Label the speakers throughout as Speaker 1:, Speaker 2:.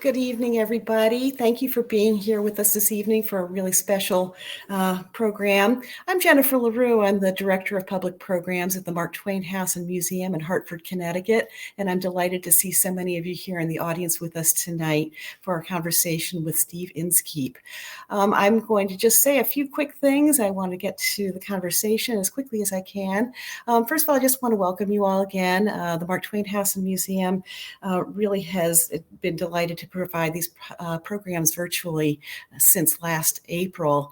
Speaker 1: Good evening, everybody. Thank you for being here with us this evening for a really special program. I'm Jennifer LaRue. I'm the Director of Public Programs at the Mark Twain House and Museum in Hartford, Connecticut, and I'm delighted to see so many of you here in the audience with us tonight for our conversation with Steve Inskeep. I'm going to just say a few quick things. I want to get to the conversation as quickly as I can. First of all, I just want to welcome you all again. The Mark Twain House and Museum really has been delighted to provide these programs virtually since last April.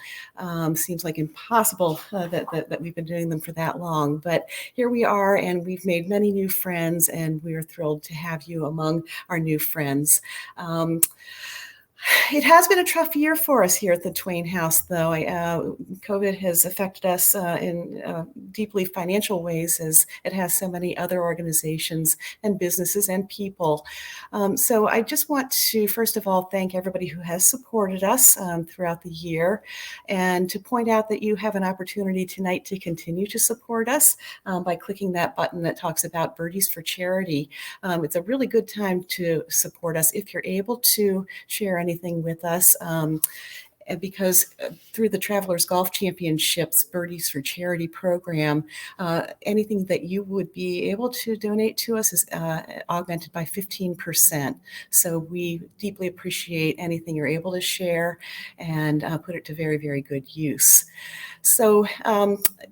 Speaker 1: Seems like impossible that we've been doing them for that long, but here we are, and we've made many new friends, and we are thrilled to have you among our new friends. It has been a tough year for us here at the Twain House, though. COVID has affected us in deeply financial ways, as it has so many other organizations and businesses and people. So I just want to, first of all, thank everybody who has supported us throughout the year, and to point out that you have an opportunity tonight to continue to support us by clicking that button that talks about Birdies for Charity. It's a really good time to support us if you're able to share anything with us, because through the Travelers Golf Championships Birdies for Charity program, anything that you would be able to donate to us is augmented by 15%. So we deeply appreciate anything you're able to share and put it to very, very good use. So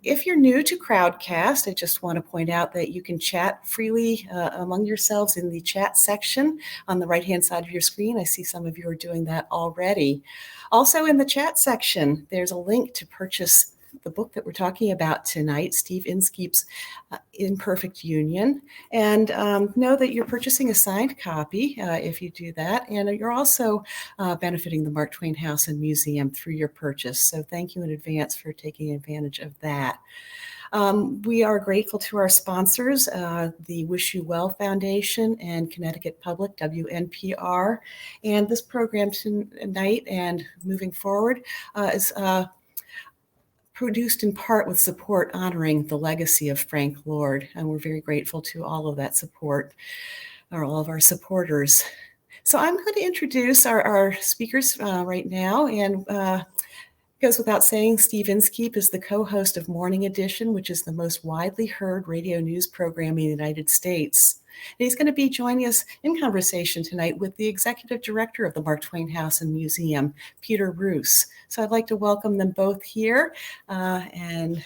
Speaker 1: if you're new to Crowdcast, I just want to point out that you can chat freely among yourselves in the chat section on the right-hand side of your screen. I see some of you are doing that already. Also in the chat section, there's a link to purchase the book that we're talking about tonight, Steve Inskeep's Imperfect Union. And know that you're purchasing a signed copy if you do that. And you're also benefiting the Mark Twain House and Museum through your purchase. So thank you in advance for taking advantage of that. We are grateful to our sponsors, the Wish You Well Foundation and Connecticut Public, WNPR. And this program tonight and moving forward is produced in part with support honoring the legacy of Frank Lord. And we're very grateful to all of that support, or all of our supporters. So I'm going to introduce our speakers right now, and goes without saying, Steve Inskeep is the co-host of Morning Edition, which is the most widely heard radio news program in the United States. And he's going to be joining us in conversation tonight with the executive director of the Mark Twain House and Museum, Pieter Roos. So I'd like to welcome them both here. And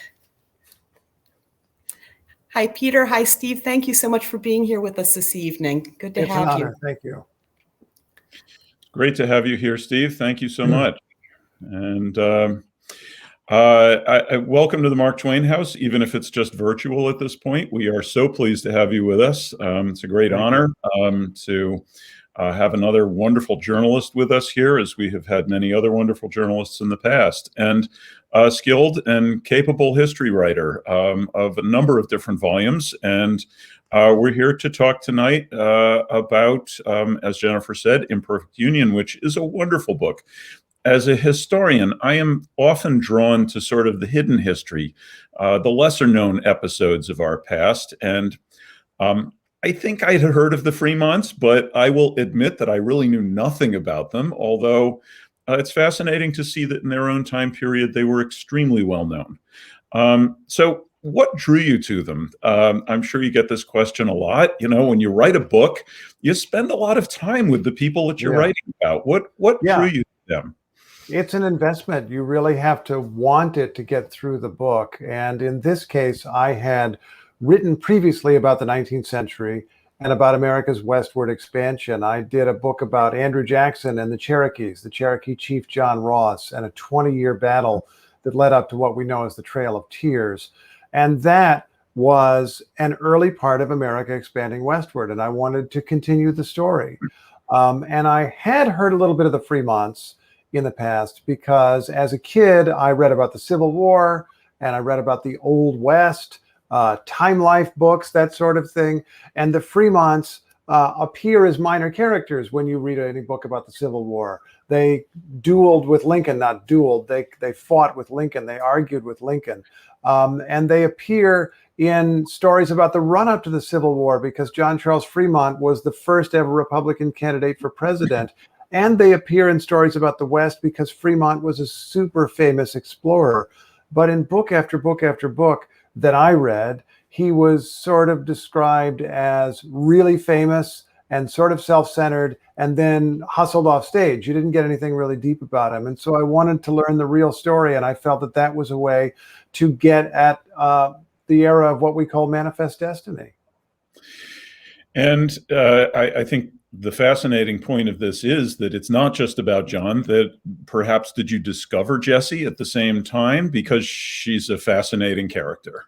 Speaker 1: hi, Pieter. Hi, Steve. Thank you so much for being here with us this evening. Good to have you.
Speaker 2: It's an honor. Thank you.
Speaker 3: Great to have you here, Steve. Thank you so much. And I welcome to the Mark Twain House, even if it's just virtual at this point. We are so pleased to have you with us. It's a great honor to have another wonderful journalist with us here, as we have had many other wonderful journalists in the past, and a skilled and capable history writer of a number of different volumes. And we're here to talk tonight about, as Jennifer said, Imperfect Union, which is a wonderful book. As a historian, I am often drawn to sort of the hidden history, the lesser known episodes of our past. And I think I had heard of the Frémonts, but I will admit that I really knew nothing about them, although it's fascinating to see that in their own time period, they were extremely well known. So what drew you to them? I'm sure you get this question a lot. You know, when you write a book, you spend a lot of time with the people that you're writing about. What drew you to them?
Speaker 2: It's an investment. You really have to want it to get through the book. And in this case, I had written previously about the 19th century and about America's westward expansion. I did a book about Andrew Jackson and the Cherokees, the Cherokee chief John Ross, and a 20-year battle that led up to what we know as the Trail of Tears. And that was an early part of America expanding westward. And I wanted to continue the story. And I had heard a little bit of the Frémonts in the past, because as a kid, I read about the Civil War and I read about the Old West, Time Life books, that sort of thing. And the Frémonts appear as minor characters when you read any book about the Civil War. They dueled with Lincoln, not dueled. They fought with Lincoln. They argued with Lincoln. And they appear in stories about the run-up to the Civil War because John Charles Frémont was the first ever Republican candidate for president. And they appear in stories about the West because Frémont was a super famous explorer. But in book after book after book that I read, he was sort of described as really famous and sort of self-centered and then hustled off stage. You didn't get anything really deep about him. And so I wanted to learn the real story, and I felt that that was a way to get at the era of what we call manifest destiny.
Speaker 3: And I think the fascinating point of this is that it's not just about John, that perhaps did you discover Jessie at the same time because she's a fascinating character?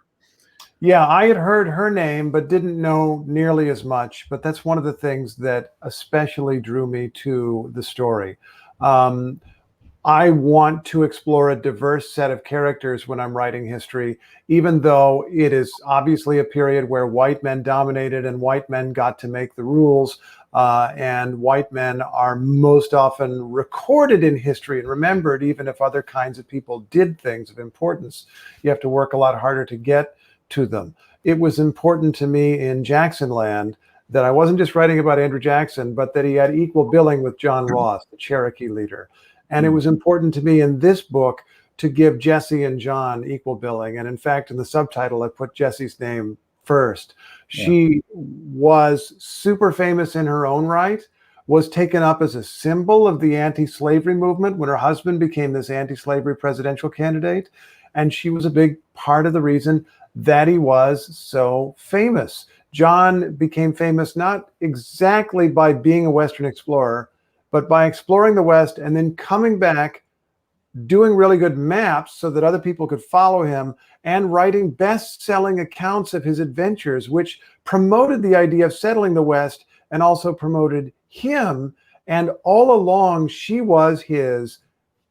Speaker 2: Yeah, I had heard her name, but didn't know nearly as much. But that's one of the things that especially drew me to the story. I want to explore a diverse set of characters when I'm writing history, even though it is obviously a period where white men dominated and white men got to make the rules. And white men are most often recorded in history and remembered, even if other kinds of people did things of importance. You have to work a lot harder to get to them. It was important to me in Jacksonland that I wasn't just writing about Andrew Jackson, but that he had equal billing with John Ross, the Cherokee leader. And it was important to me in this book to give Jessie and John equal billing. And in fact, in the subtitle, I put Jessie's name first. Yeah. She was super famous in her own right, was taken up as a symbol of the anti-slavery movement when her husband became this anti-slavery presidential candidate. And she was a big part of the reason that he was so famous. John became famous not exactly by being a Western explorer, but by exploring the West and then coming back, doing really good maps so that other people could follow him, and writing best-selling accounts of his adventures, which promoted the idea of settling the West and also promoted him. And all along, she was his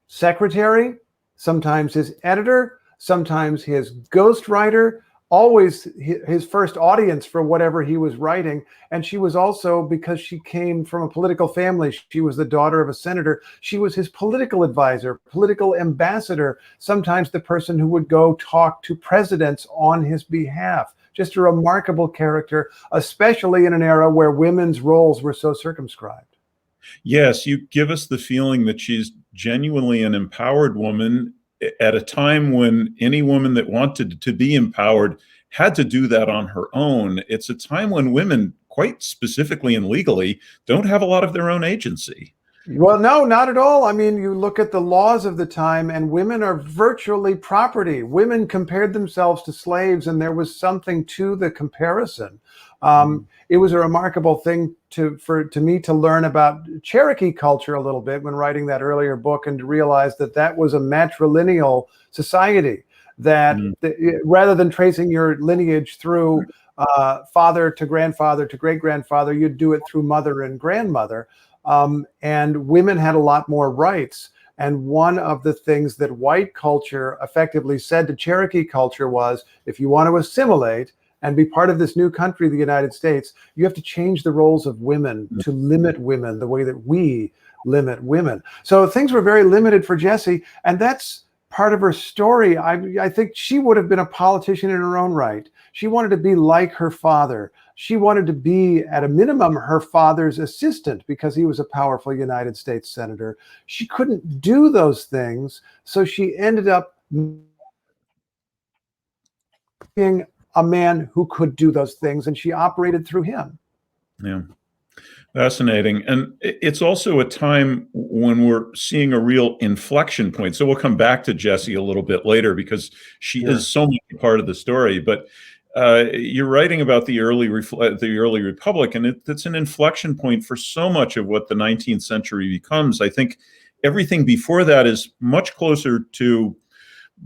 Speaker 2: secretary, sometimes his editor, sometimes his ghostwriter, always his first audience for whatever he was writing. And she was also, because she came from a political family, she was the daughter of a senator, she was his political advisor, political ambassador, sometimes the person who would go talk to presidents on his behalf. Just a remarkable character, especially in an era where women's roles were so circumscribed.
Speaker 3: Yes, you give us the feeling that she's genuinely an empowered woman at a time when any woman that wanted to be empowered had to do that on her own. It's a time when women, quite specifically and legally, don't have a lot of their own agency.
Speaker 2: Well, no, not at all. I mean, you look at the laws of the time and women are virtually property. Women compared themselves to slaves, and there was something to the comparison. It was a remarkable thing to me to learn about Cherokee culture a little bit when writing that earlier book, and to realize that that was a matrilineal society, that rather than tracing your lineage through father to grandfather to great-grandfather, you'd do it through mother and grandmother. And women had a lot more rights. And one of the things that white culture effectively said to Cherokee culture was, if you want to assimilate and be part of this new country, the United States, you have to change the roles of women to limit women the way that we limit women. So things were very limited for Jessie, and that's part of her story. I think she would have been a politician in her own right. She wanted to be like her father. She wanted to be, at a minimum, her father's assistant because he was a powerful United States senator. She couldn't do those things, so she ended up being a man who could do those things, and she operated through him.
Speaker 3: Yeah. Fascinating. And it's also a time when we're seeing a real inflection point. So we'll come back to Jessie a little bit later because she is so much a part of the story. But you're writing about the early Republic, and it's an inflection point for so much of what the 19th century becomes. I think everything before that is much closer to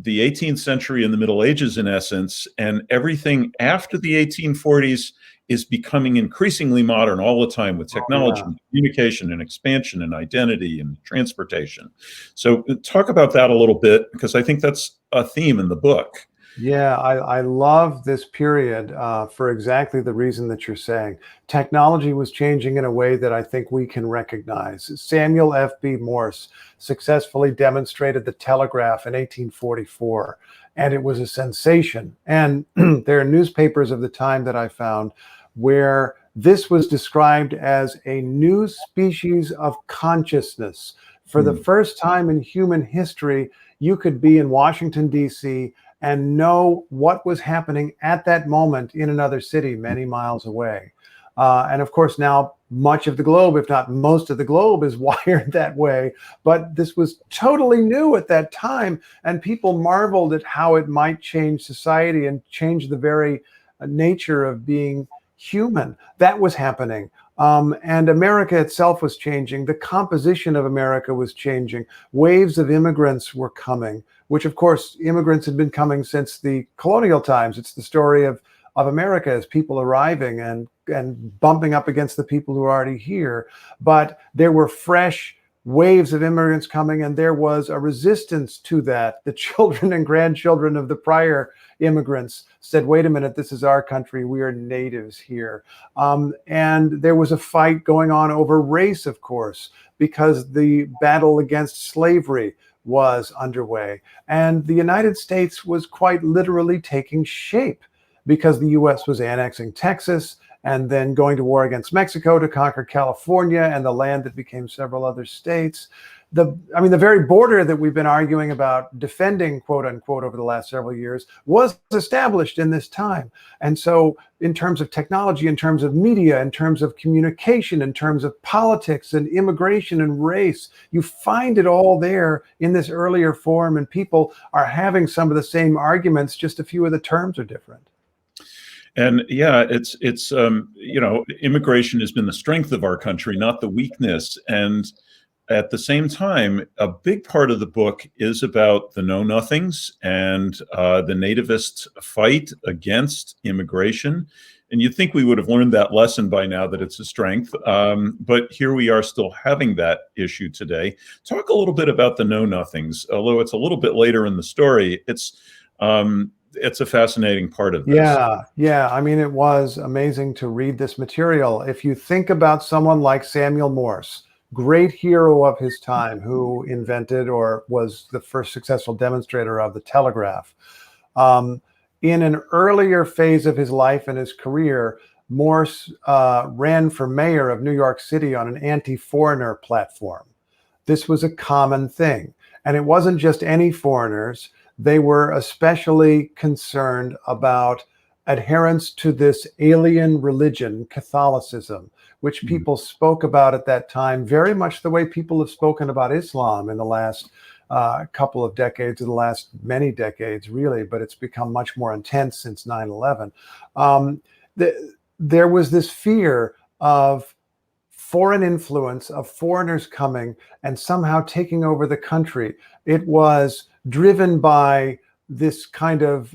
Speaker 3: the 18th century and the Middle Ages, in essence, and everything after the 1840s is becoming increasingly modern all the time with technology, and communication and expansion and identity and transportation. So talk about that a little bit, because I think that's a theme in the book.
Speaker 2: Yeah, I love this period for exactly the reason that you're saying. Technology was changing in a way that I think we can recognize. Samuel F.B. Morse successfully demonstrated the telegraph in 1844, and it was a sensation. And there are newspapers of the time that I found where this was described as a new species of consciousness. For the first time in human history, you could be in Washington, D.C., and know what was happening at that moment in another city many miles away. And of course, now much of the globe, if not most of the globe, is wired that way. But this was totally new at that time. And people marveled at how it might change society and change the very nature of being human. That was happening. And America itself was changing. The composition of America was changing. Waves of immigrants were coming, which of course immigrants had been coming since the colonial times. It's the story of America as people arriving and bumping up against the people who are already here. But there were fresh waves of immigrants coming, and there was a resistance to that. The children and grandchildren of the prior immigrants said, wait a minute, this is our country. We are natives here. And there was a fight going on over race, of course, because the battle against slavery was underway. And the United States was quite literally taking shape because the US was annexing Texas and then going to war against Mexico to conquer California and the land that became several other states. The very border that we've been arguing about defending, quote unquote, over the last several years was established in this time. And so in terms of technology, in terms of media, in terms of communication, in terms of politics and immigration and race, you find it all there in this earlier form, and people are having some of the same arguments, just a few of the terms are different.
Speaker 3: And yeah, it's immigration has been the strength of our country, not the weakness. And at the same time, a big part of the book is about the know-nothings and the nativist fight against immigration. And you'd think we would have learned that lesson by now, that it's a strength. But here we are still having that issue today. Talk a little bit about the know-nothings, although it's a little bit later in the story. It's a fascinating part of this.
Speaker 2: Yeah. I mean, it was amazing to read this material. If you think about someone like Samuel Morse, great hero of his time, who invented or was the first successful demonstrator of the telegraph. In an earlier phase of his life and his career, Morse ran for mayor of New York City on an anti-foreigner platform. This was a common thing. And it wasn't just any foreigners. They were especially concerned about adherence to this alien religion, Catholicism, which people spoke about at that time very much the way people have spoken about Islam in the last couple of decades, or the last many decades, really, but it's become much more intense since 9/11. There was this fear of foreign influence, of foreigners coming and somehow taking over the country. It was driven by this kind of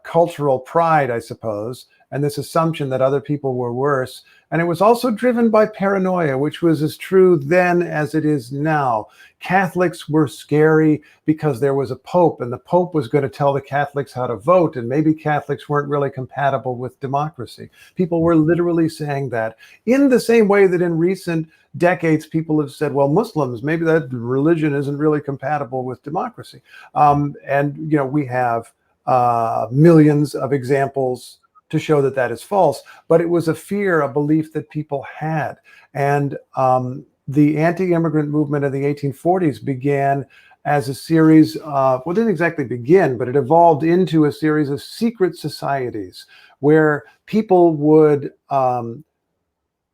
Speaker 2: cultural pride, I suppose, and this assumption that other people were worse. And it was also driven by paranoia, which was as true then as it is now. Catholics were scary because there was a pope, and the pope was going to tell the Catholics how to vote, and maybe Catholics weren't really compatible with democracy. People were literally saying that, in the same way that in recent decades people have said, well, Muslims, maybe that religion isn't really compatible with democracy. And we have millions of examples to show that that is false. But it was a fear, a belief that people had. And the anti-immigrant movement of the 1840s began as a series of, well, it didn't exactly begin, but it evolved into a series of secret societies where people would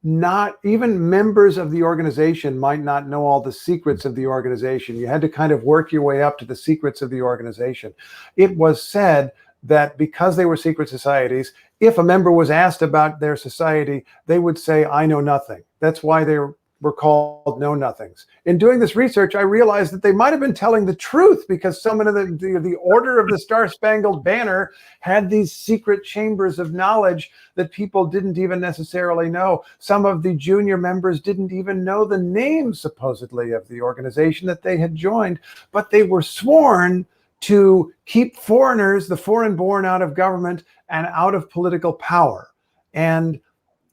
Speaker 2: not, even members of the organization might not know all the secrets of the organization. You had to kind of work your way up to the secrets of the organization. It was said that because they were secret societies, if a member was asked about their society, they would say, I know nothing. That's why they were called know-nothings. In doing this research, I realized that they might have been telling the truth, because some of the Order of the Star-Spangled Banner had these secret chambers of knowledge that people didn't even necessarily know. Some of the junior members didn't even know the name, supposedly, of the organization that they had joined, but they were sworn to keep foreigners, the foreign born, out of government and out of political power. And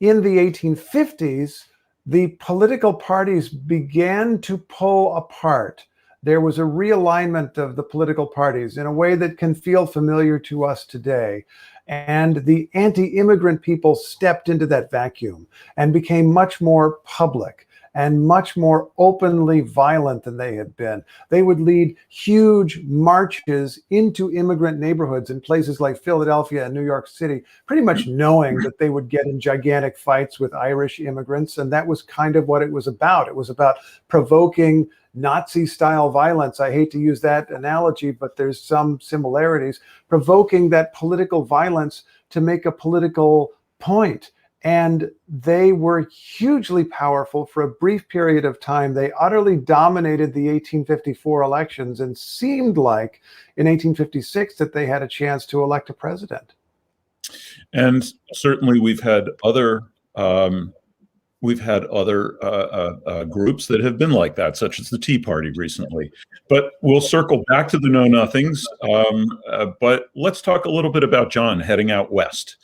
Speaker 2: in the 1850s, the political parties began to pull apart. There was a realignment of the political parties in a way that can feel familiar to us today. And the anti-immigrant people stepped into that vacuum and became much more public and much more openly violent than they had been. They would lead huge marches into immigrant neighborhoods in places like Philadelphia and New York City, pretty much knowing that they would get in gigantic fights with Irish immigrants. And that was kind of what it was about. It was about provoking Nazi-style violence. I hate to use that analogy, but there's some similarities, provoking that political violence to make a political point. And they were hugely powerful for a brief period of time. They utterly dominated the 1854 elections and seemed like in 1856 that they had a chance to elect a president.
Speaker 3: And certainly we've had other groups that have been like that, such as the Tea Party recently. But we'll circle back to the Know Nothings. But let's talk a little bit about John heading out west.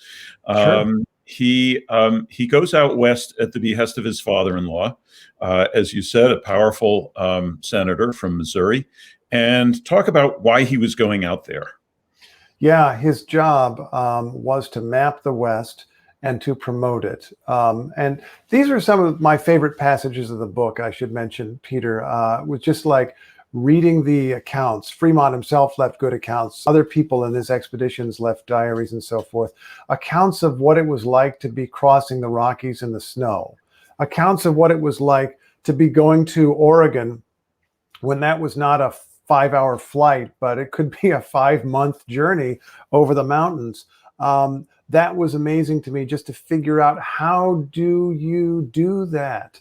Speaker 2: Sure.
Speaker 3: He goes out west at the behest of his father-in-law, as you said, a powerful senator from Missouri, and talk about why he was going out there.
Speaker 2: Yeah, his job was to map the West and to promote it. And these are some of my favorite passages of the book, I should mention, Peter, was just like reading the accounts. Frémont himself left good accounts. Other people in his expeditions left diaries and so forth. Accounts of what it was like to be crossing the Rockies in the snow. Accounts of what it was like to be going to Oregon when that was not a 5-hour flight, but it could be a 5-month journey over the mountains. That was amazing to me, just to figure out, how do you do that?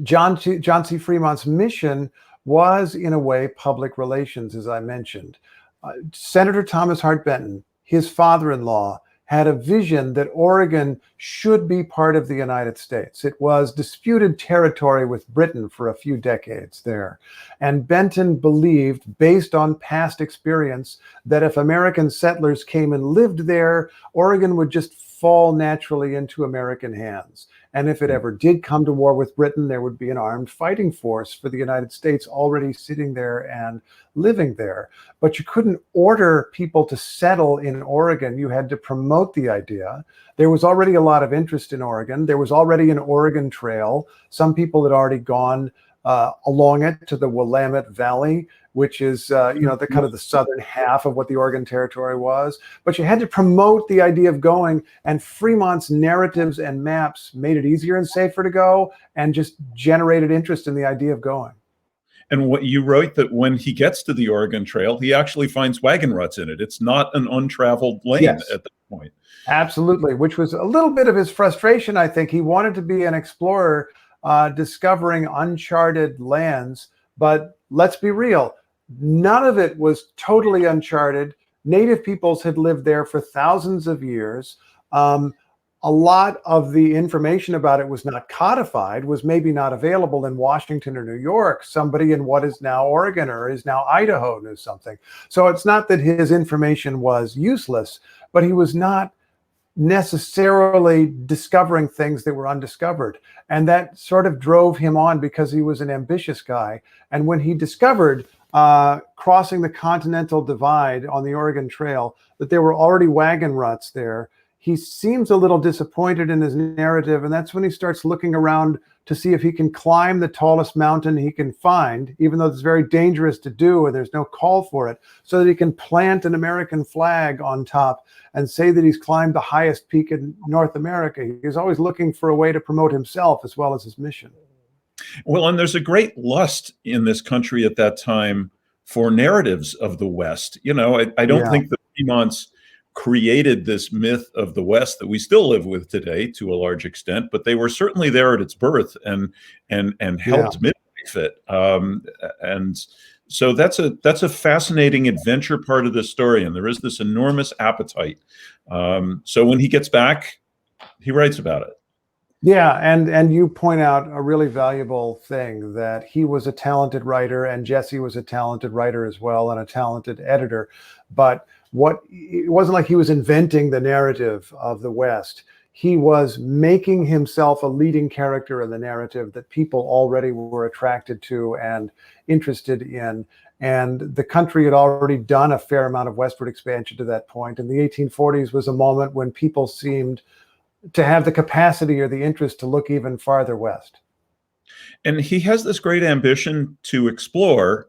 Speaker 2: John C. Frémont's mission was, in a way, public relations, as I mentioned. Senator Thomas Hart Benton, his father-in-law, had a vision that Oregon should be part of the United States. It was disputed territory with Britain for a few decades there. And Benton believed, based on past experience, that if American settlers came and lived there, Oregon would just fall naturally into American hands. And if it ever did come to war with Britain, there would be an armed fighting force for the United States already sitting there and living there. But you couldn't order people to settle in Oregon. You had to promote the idea. There was already a lot of interest in Oregon. There was already an Oregon Trail. Some people had already gone along it to the Willamette Valley, which is the kind of the southern half of what the Oregon Territory was. But you had to promote the idea of going, and Frémont's narratives and maps made it easier and safer to go, and just generated interest in the idea of going.
Speaker 3: And what you wrote, that when he gets to the Oregon Trail, he actually finds wagon ruts in it. It's not an untraveled lane at that point.
Speaker 2: Absolutely, which was a little bit of his frustration, I think. He wanted to be an explorer, discovering uncharted lands, but let's be real, none of it was totally uncharted. Native peoples had lived there for thousands of years. A lot of the information about it was not codified, was maybe not available in Washington or New York. Somebody in what is now Oregon or is now Idaho knew something. So it's not that his information was useless, but he was not necessarily discovering things that were undiscovered. And that sort of drove him on, because he was an ambitious guy. And when he discovered, crossing the Continental Divide on the Oregon Trail, that there were already wagon ruts there, he seems a little disappointed in his narrative. And that's when he starts looking around to see if he can climb the tallest mountain he can find, even though it's very dangerous to do and there's no call for it, so that he can plant an American flag on top and say that he's climbed the highest peak in North America. He's always looking for a way to promote himself as well as his mission.
Speaker 3: Well, and there's a great lust in this country at that time for narratives of the West. I don't think the Frémonts created this myth of the West that we still live with today to a large extent, but they were certainly there at its birth and helped midwife it. And so that's a fascinating adventure part of the story, and there is this enormous appetite. So when he gets back, he writes about it.
Speaker 2: Yeah, and you point out a really valuable thing, that he was a talented writer and Jessie was a talented writer as well and a talented editor. But it wasn't like he was inventing the narrative of the West. He was making himself a leading character in the narrative that people already were attracted to and interested in. And the country had already done a fair amount of westward expansion to that point. And the 1840s was a moment when people seemed to have the capacity or the interest to look even farther west.
Speaker 3: And he has this great ambition to explore,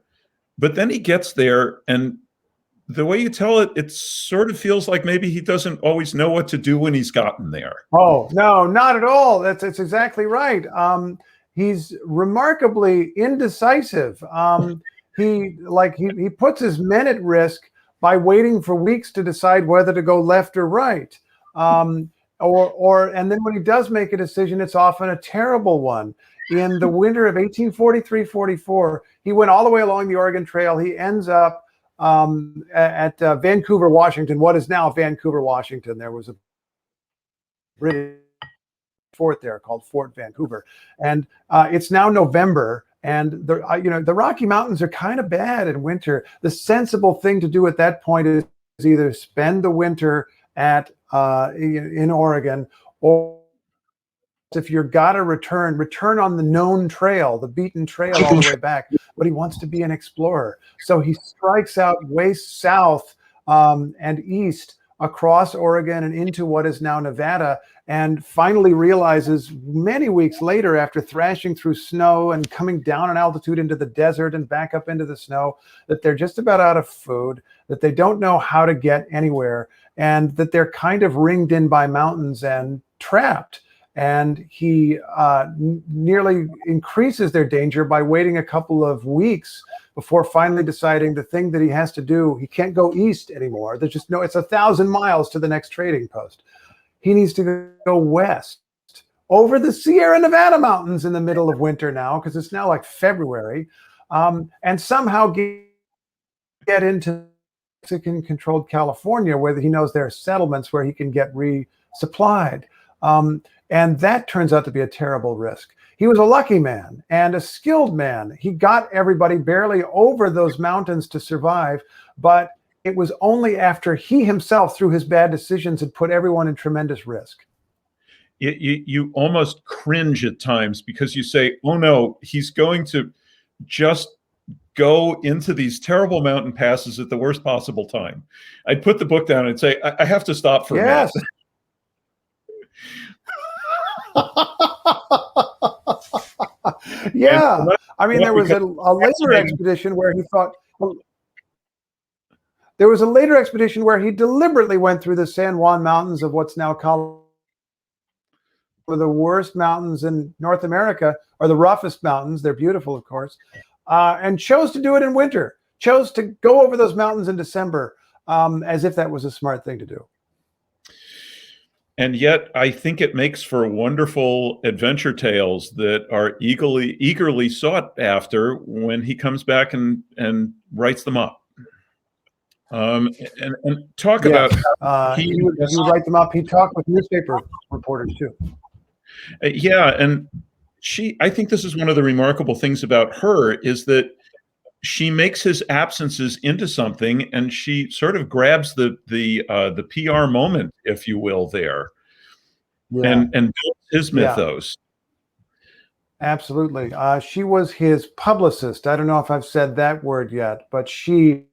Speaker 3: but then he gets there, and the way you tell it, it sort of feels like maybe he doesn't always know what to do when he's gotten there.
Speaker 2: Oh, no, not at all. That's exactly right. He's remarkably indecisive. He puts his men at risk by waiting for weeks to decide whether to go left or right. And then when he does make a decision, it's often a terrible one. In the winter of 1843-44, he went all the way along the Oregon Trail. He ends up at Vancouver, Washington, what is now Vancouver, Washington. There was a British fort there called Fort Vancouver. And it's now November. And the Rocky Mountains are kind of bad in winter. The sensible thing to do at that point is either spend the winter in Oregon, or if you're got to return on the known trail, the beaten trail all the way back. But he wants to be an explorer. So he strikes out way south and east across Oregon and into what is now Nevada, and finally realizes many weeks later, after thrashing through snow and coming down in altitude into the desert and back up into the snow, that they're just about out of food, that they don't know how to get anywhere, and that they're kind of ringed in by mountains and trapped. And he nearly increases their danger by waiting a couple of weeks before finally deciding the thing that he has to do. He can't go east anymore. There's just it's 1,000 miles to the next trading post. He needs to go west over the Sierra Nevada mountains in the middle of winter now, because it's now like February, and somehow get into Mexican-controlled California, where he knows there are settlements where he can get resupplied. And that turns out to be a terrible risk. He was a lucky man and a skilled man. He got everybody barely over those mountains to survive, but it was only after he himself, through his bad decisions, had put everyone in tremendous risk.
Speaker 3: You almost cringe at times, because you say, oh no, he's going to just go into these terrible mountain passes at the worst possible time. I'd put the book down and say, I have to stop for a minute.
Speaker 2: Yeah, I mean, there was a later expedition where he thought. There was a later expedition where he deliberately went through the San Juan Mountains of what's now Colorado, the worst mountains in North America, or the roughest mountains. They're beautiful, of course, and chose to do it in winter. Chose to go over those mountains in December, as if that was a smart thing to do.
Speaker 3: And yet, I think it makes for wonderful adventure tales that are eagerly sought after when he comes back and writes them up. And talk about
Speaker 2: he would write them up. He talked with newspaper reporters too.
Speaker 3: Yeah, and I think this is one of the remarkable things about her, is that she makes his absences into something, and she sort of grabs the PR moment, if you will, there, and builds his mythos.
Speaker 2: Absolutely. She was his publicist. I don't know if I've said that word yet, but she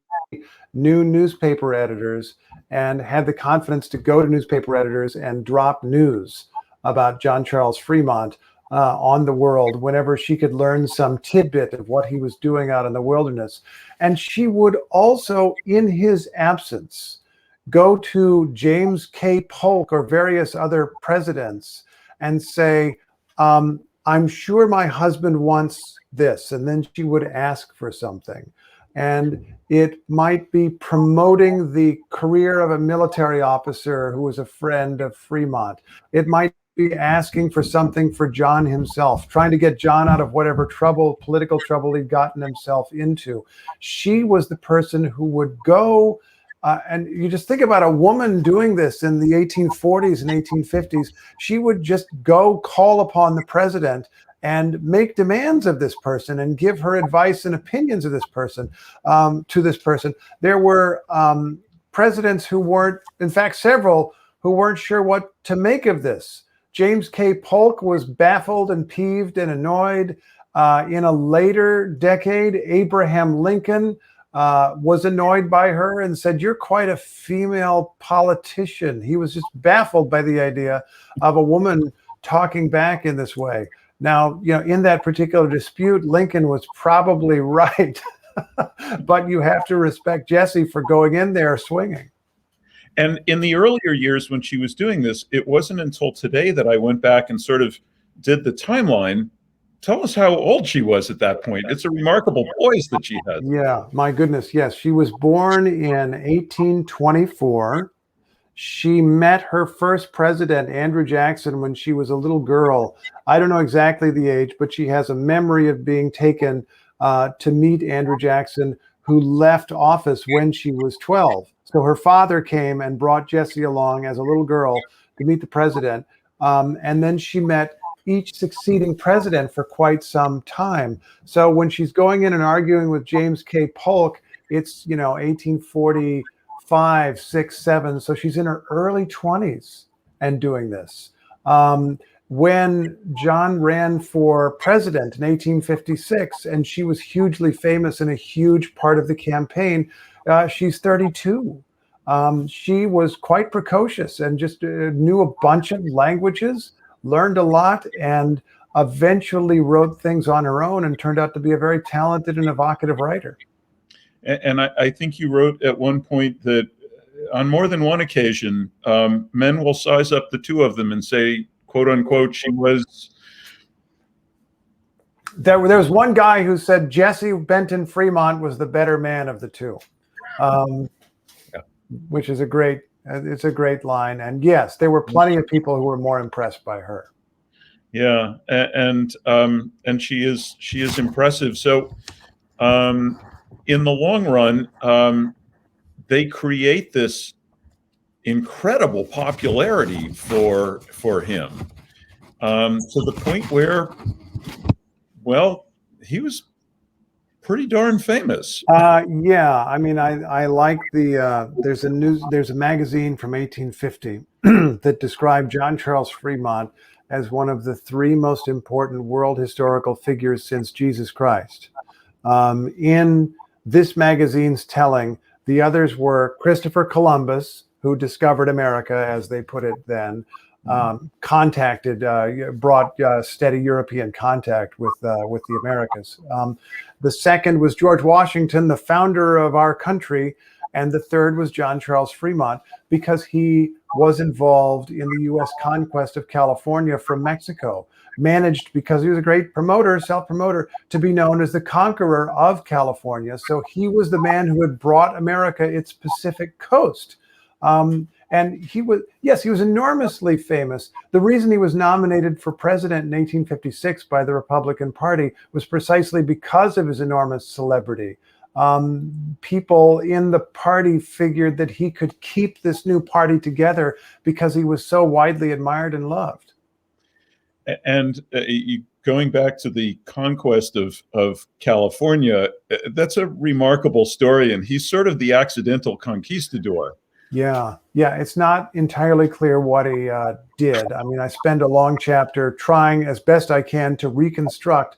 Speaker 2: knew newspaper editors and had the confidence to go to newspaper editors and drop news about John Charles Frémont on the world whenever she could learn some tidbit of what he was doing out in the wilderness. And she would also, in his absence, go to James K. Polk or various other presidents and say, I'm sure my husband wants this. And then she would ask for something. And it might be promoting the career of a military officer who was a friend of Frémont. It might be asking for something for John himself, trying to get John out of whatever political trouble he'd gotten himself into. She was the person who would go And you just think about a woman doing this in the 1840s and 1850s. She would just go call upon the president and make demands of this person and give her advice and opinions of this person, to this person. There were presidents who weren't, in fact, several who weren't sure what to make of this. James K. Polk was baffled and peeved and annoyed. In a later decade, Abraham Lincoln was annoyed by her and said, "You're quite a female politician." He was just baffled by the idea of a woman talking back in this way. Now, in that particular dispute, Lincoln was probably right, but you have to respect Jessie for going in there swinging.
Speaker 3: And in the earlier years when she was doing this, it wasn't until today that I went back and sort of did the timeline. Tell us how old she was at that point. It's a remarkable poise that she had.
Speaker 2: Yeah, my goodness. Yes, she was born in 1824. She met her first president, Andrew Jackson, when she was a little girl. I don't know exactly the age, but she has a memory of being taken to meet Andrew Jackson, who left office when she was 12. So her father came and brought Jessie along as a little girl to meet the president. And then she met each succeeding president for quite some time. So when she's going in and arguing with James K. Polk, it's 1845, 6, 7. So she's in her early 20s and doing this. When John ran for president in 1856, and she was hugely famous and a huge part of the campaign, she's 32. She was quite precocious and just knew a bunch of languages, learned a lot, and eventually wrote things on her own and turned out to be a very talented and evocative writer.
Speaker 3: And I think you wrote at one point that on more than one occasion, men will size up the two of them and say, quote unquote, she was.
Speaker 2: There was one guy who said Jessie Benton Frémont was the better man of the two, which is a great line. And yes, there were plenty of people who were more impressed by her.
Speaker 3: Yeah, and she is impressive. So in the long run, they create this incredible popularity for him, to the point where, well, he was pretty darn famous.
Speaker 2: Yeah, I mean, I like there's a magazine from 1850 that described John Charles Frémont as one of the 3 most important world historical figures since Jesus Christ. In this magazine's telling, the others were Christopher Columbus, who discovered America, as they put it then, brought steady European contact with the Americas. The second was George Washington, the founder of our country, and the third was John Charles Frémont, because he was involved in the U.S. conquest of California from Mexico, managed, because he was a great promoter, self-promoter, to be known as the conqueror of California. So he was the man who had brought America its Pacific coast. And he was enormously famous. The reason he was nominated for president in 1856 by the Republican Party was precisely because of his enormous celebrity. People in the party figured that he could keep this new party together because he was so widely admired and loved.
Speaker 3: And going back to the conquest of California, that's a remarkable story. And he's sort of the accidental conquistador.
Speaker 2: Yeah, it's not entirely clear what he did. I mean, I spend a long chapter trying as best I can to reconstruct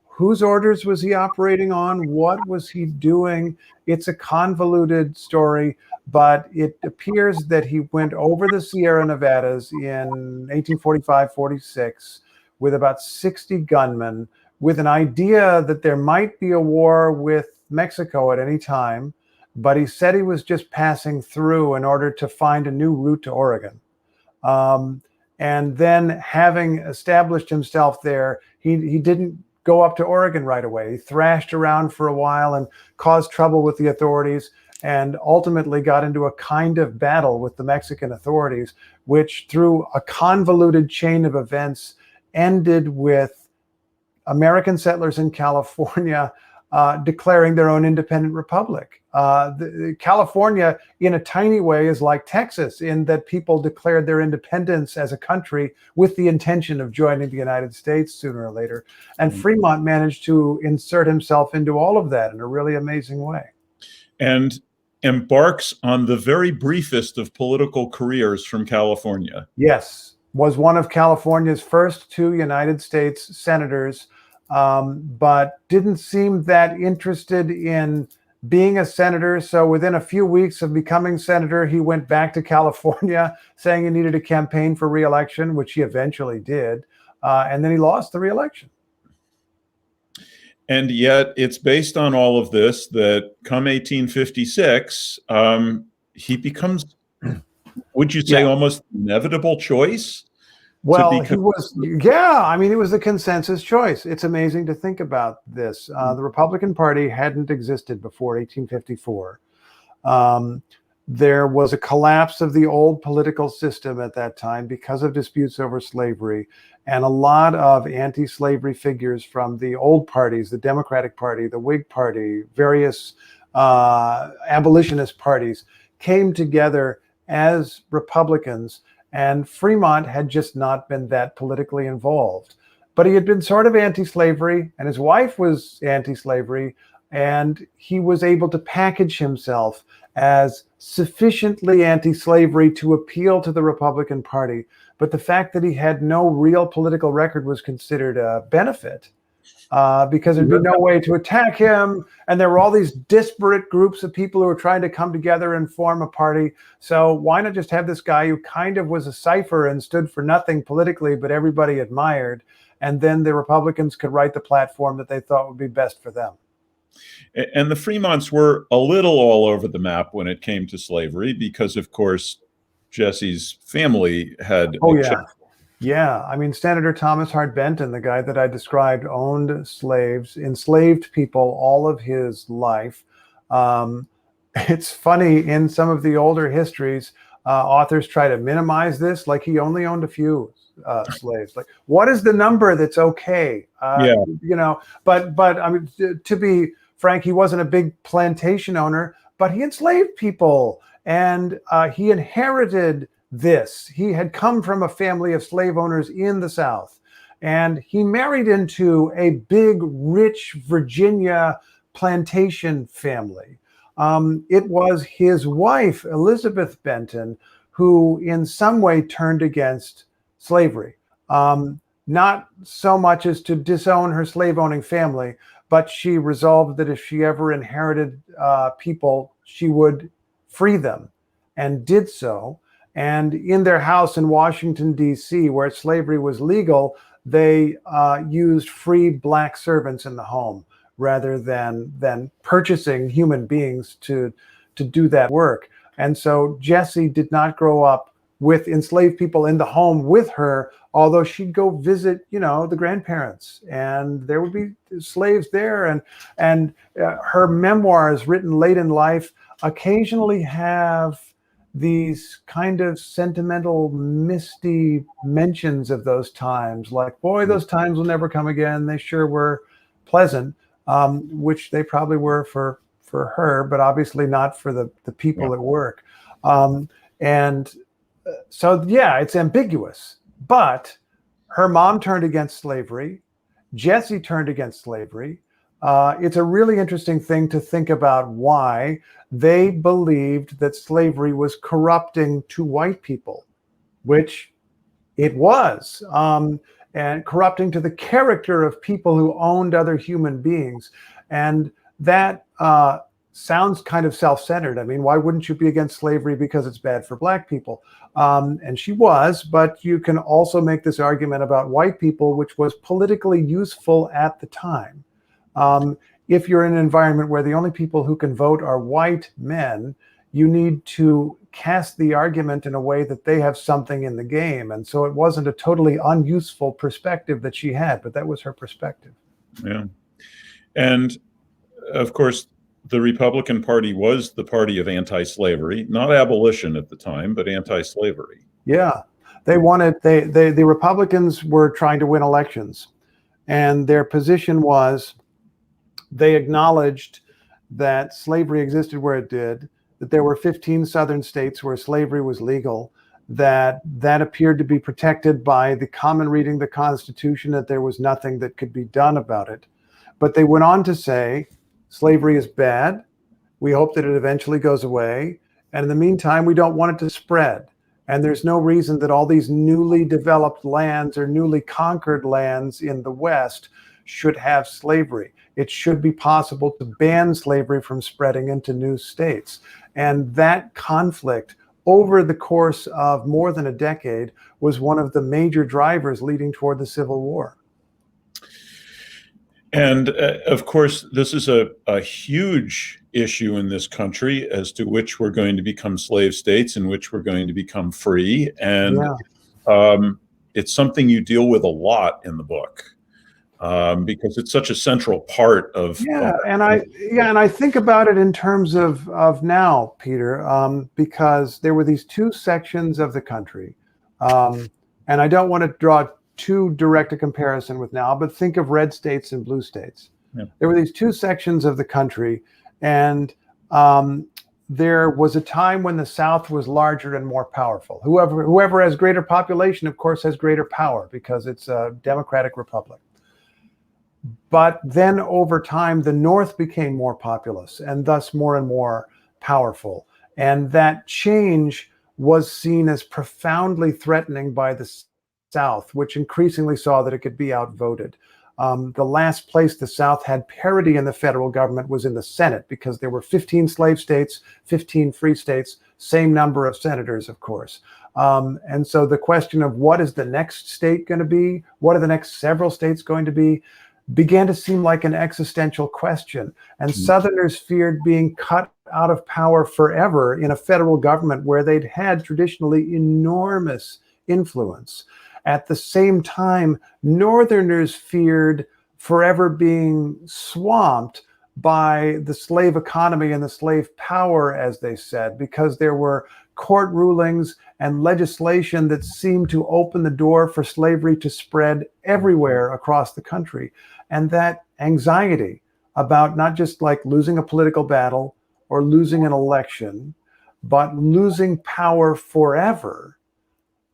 Speaker 2: whose orders was he operating on, what was he doing. It's a convoluted story, but it appears that he went over the Sierra Nevadas in 1845-46 with about 60 gunmen, with an idea that there might be a war with Mexico at any time. But he said he was just passing through in order to find a new route to Oregon. And then, having established himself there, he didn't go up to Oregon right away. He thrashed around for a while and caused trouble with the authorities, and ultimately got into a kind of battle with the Mexican authorities, which, through a convoluted chain of events, ended with American settlers in California declaring their own independent republic. California, in a tiny way, is like Texas in that people declared their independence as a country with the intention of joining the United States sooner or later. And Frémont managed to insert himself into all of that in a really amazing way.
Speaker 3: And embarks on the very briefest of political careers from California.
Speaker 2: Yes, was one of California's first 2 United States senators, but didn't seem that interested in being a senator. So within a few weeks of becoming senator, he went back to California saying he needed a campaign for re-election, which he eventually did. And then he lost the re-election.
Speaker 3: And yet it's based on all of this that come 1856, he becomes, would you say, almost inevitable choice?
Speaker 2: Well, he was, I mean, it was the consensus choice. It's amazing to think about this. The Republican Party hadn't existed before 1854. There was a collapse of the old political system at that time because of disputes over slavery, and a lot of anti-slavery figures from the old parties, the Democratic Party, the Whig Party, various abolitionist parties, came together as Republicans. And Frémont had just not been that politically involved. But he had been sort of anti-slavery, and his wife was anti-slavery, and he was able to package himself as sufficiently anti-slavery to appeal to the Republican Party. But the fact that he had no real political record was considered a benefit, because there'd be no way to attack him. And there were all these disparate groups of people who were trying to come together and form a party. So why not just have this guy who kind of was a cipher and stood for nothing politically, but everybody admired? And then the Republicans could write the platform that they thought would be best for them.
Speaker 3: And the Frémonts were a little all over the map when it came to slavery because, of course, Jessie's family had...
Speaker 2: Yeah, I mean, Senator Thomas Hart Benton, the guy that I described, owned slaves, enslaved people all of his life. It's funny, in some of the older histories, authors try to minimize this, like he only owned a few slaves. Like, what is the number that's okay? You know, but I mean, to be frank, he wasn't a big plantation owner, but he enslaved people, and he inherited this. He had come from a family of slave owners in the South, and he married into a big, rich Virginia plantation family. It was his wife, Elizabeth Benton, who in some way turned against slavery. Not so much as to disown her slave-owning family, but she resolved that if she ever inherited people, she would free them, and did so. And in their house in Washington, D.C., where slavery was legal, they used free black servants in the home rather than purchasing human beings to do that work. And so Jessie did not grow up with enslaved people in the home with her, although she'd go visit, you know, the grandparents, and there would be slaves there. And her memoirs, written late in life, occasionally have these kind of sentimental, misty mentions of those times, like, boy, those times will never come again. They sure were pleasant, which they probably were for her, but obviously not for the people at work. And so, yeah, it's ambiguous. But her mom turned against slavery. Jessie turned against slavery. It's a really interesting thing to think about why they believed that slavery was corrupting to white people, which it was, and corrupting to the character of people who owned other human beings. And that sounds kind of self-centered. I mean, why wouldn't you be against slavery because it's bad for black people? And she was, but you can also make this argument about white people, which was politically useful at the time. If you're in an environment where the only people who can vote are white men, you need to cast the argument in a way that they have something in the game. And so it wasn't a totally unuseful perspective that she had, but that was her perspective.
Speaker 3: Yeah. And of course, the Republican Party was the party of anti-slavery, not abolition at the time, but anti-slavery.
Speaker 2: Yeah. They wanted, the Republicans were trying to win elections, and their position was They acknowledged that slavery existed where it did, that there were 15 southern states where slavery was legal, that appeared to be protected by the common reading of the Constitution, that there was nothing that could be done about it. But they went on to say, slavery is bad. We hope that it eventually goes away. And in the meantime, we don't want it to spread. And there's no reason that all these newly developed lands or newly conquered lands in the West should have slavery. It should be possible to ban slavery from spreading into new states. And that conflict over the course of more than a decade was one of the major drivers leading toward the Civil War.
Speaker 3: And of course, this is a huge issue in this country as to which we're going to become slave states and which we're going to become free. And it's something you deal with a lot in the book. Because it's such a central part of
Speaker 2: and I think about it in terms of now, Peter, because there were these two sections of the country, and I don't want to draw too direct a comparison with now, but think of red states and blue states. Yeah. There were these two sections of the country, and there was a time when the South was larger and more powerful. Whoever has greater population, of course, has greater power because it's a democratic republic. But then over time, the North became more populous and thus more and more powerful. And that change was seen as profoundly threatening by the South, which increasingly saw that it could be outvoted. The last place the South had parity in the federal government was in the Senate, because there were 15 slave states, 15 free states, same number of senators, of course. And so the question of what is the next state going to be, what are the next several states going to be, began to seem like an existential question. And Southerners feared being cut out of power forever in a federal government where they'd had traditionally enormous influence. At the same time, Northerners feared forever being swamped by the slave economy and the slave power, as they said, because there were court rulings and legislation that seemed to open the door for slavery to spread everywhere across the country. And that anxiety about not just like losing a political battle or losing an election, but losing power forever,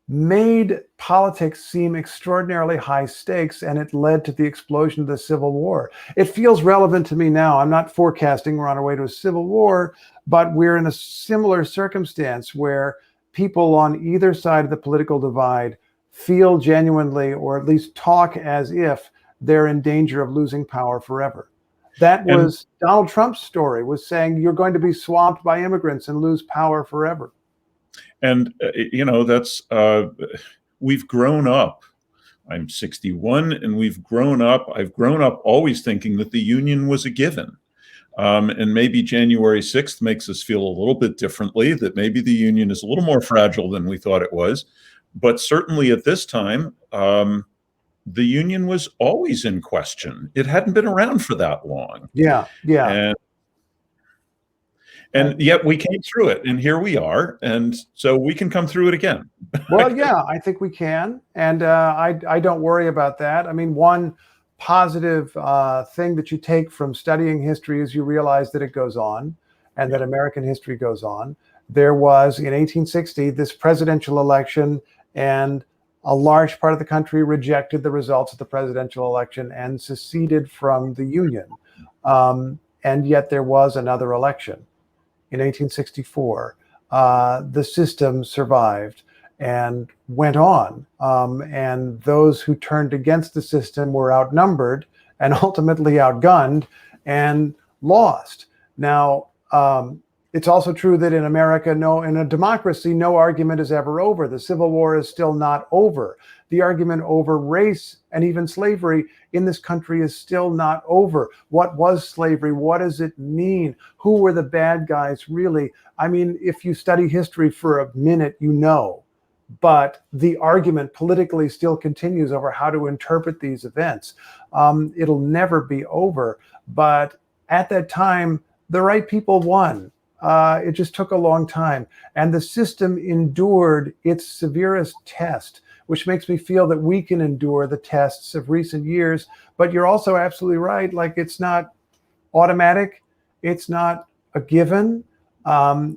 Speaker 2: made politics seem extraordinarily high stakes, and it led to the explosion of the Civil War. It feels relevant to me now. I'm not forecasting we're on our way to a civil war, but we're in a similar circumstance where people on either side of the political divide feel genuinely, or at least talk as if they're in danger of losing power forever. That was Donald Trump's story, was saying you're going to be swamped by immigrants and lose power forever.
Speaker 3: And, that's, we've grown up. I'm 61 and I've grown up always thinking that the Union was a given. And maybe January 6th makes us feel a little bit differently, that maybe the Union is a little more fragile than we thought it was. But certainly at this time, the Union was always in question. It hadn't been around for that long.
Speaker 2: Yeah.
Speaker 3: And yet we came through it, and here we are, and so we can come through it again.
Speaker 2: Well, yeah, I think we can, and I don't worry about that. I mean, one positive thing that you take from studying history is you realize that it goes on, and that American history goes on. There was, in 1860, this presidential election, and a large part of the country rejected the results of the presidential election and seceded from the Union. And yet there was another election. In 1864, the system survived and went on. And those who turned against the system were outnumbered and ultimately outgunned and lost. Now, it's also true that in America, in a democracy, no argument is ever over. The Civil War is still not over. The argument over race and even slavery in this country is still not over. What was slavery? What does it mean? Who were the bad guys really? I mean, if you study history for a minute, you know. But the argument politically still continues over how to interpret these events. It'll never be over. But at that time, the right people won. It just took a long time. And the system endured its severest test, which makes me feel that we can endure the tests of recent years. But you're also absolutely right. Like, it's not automatic. It's not a given.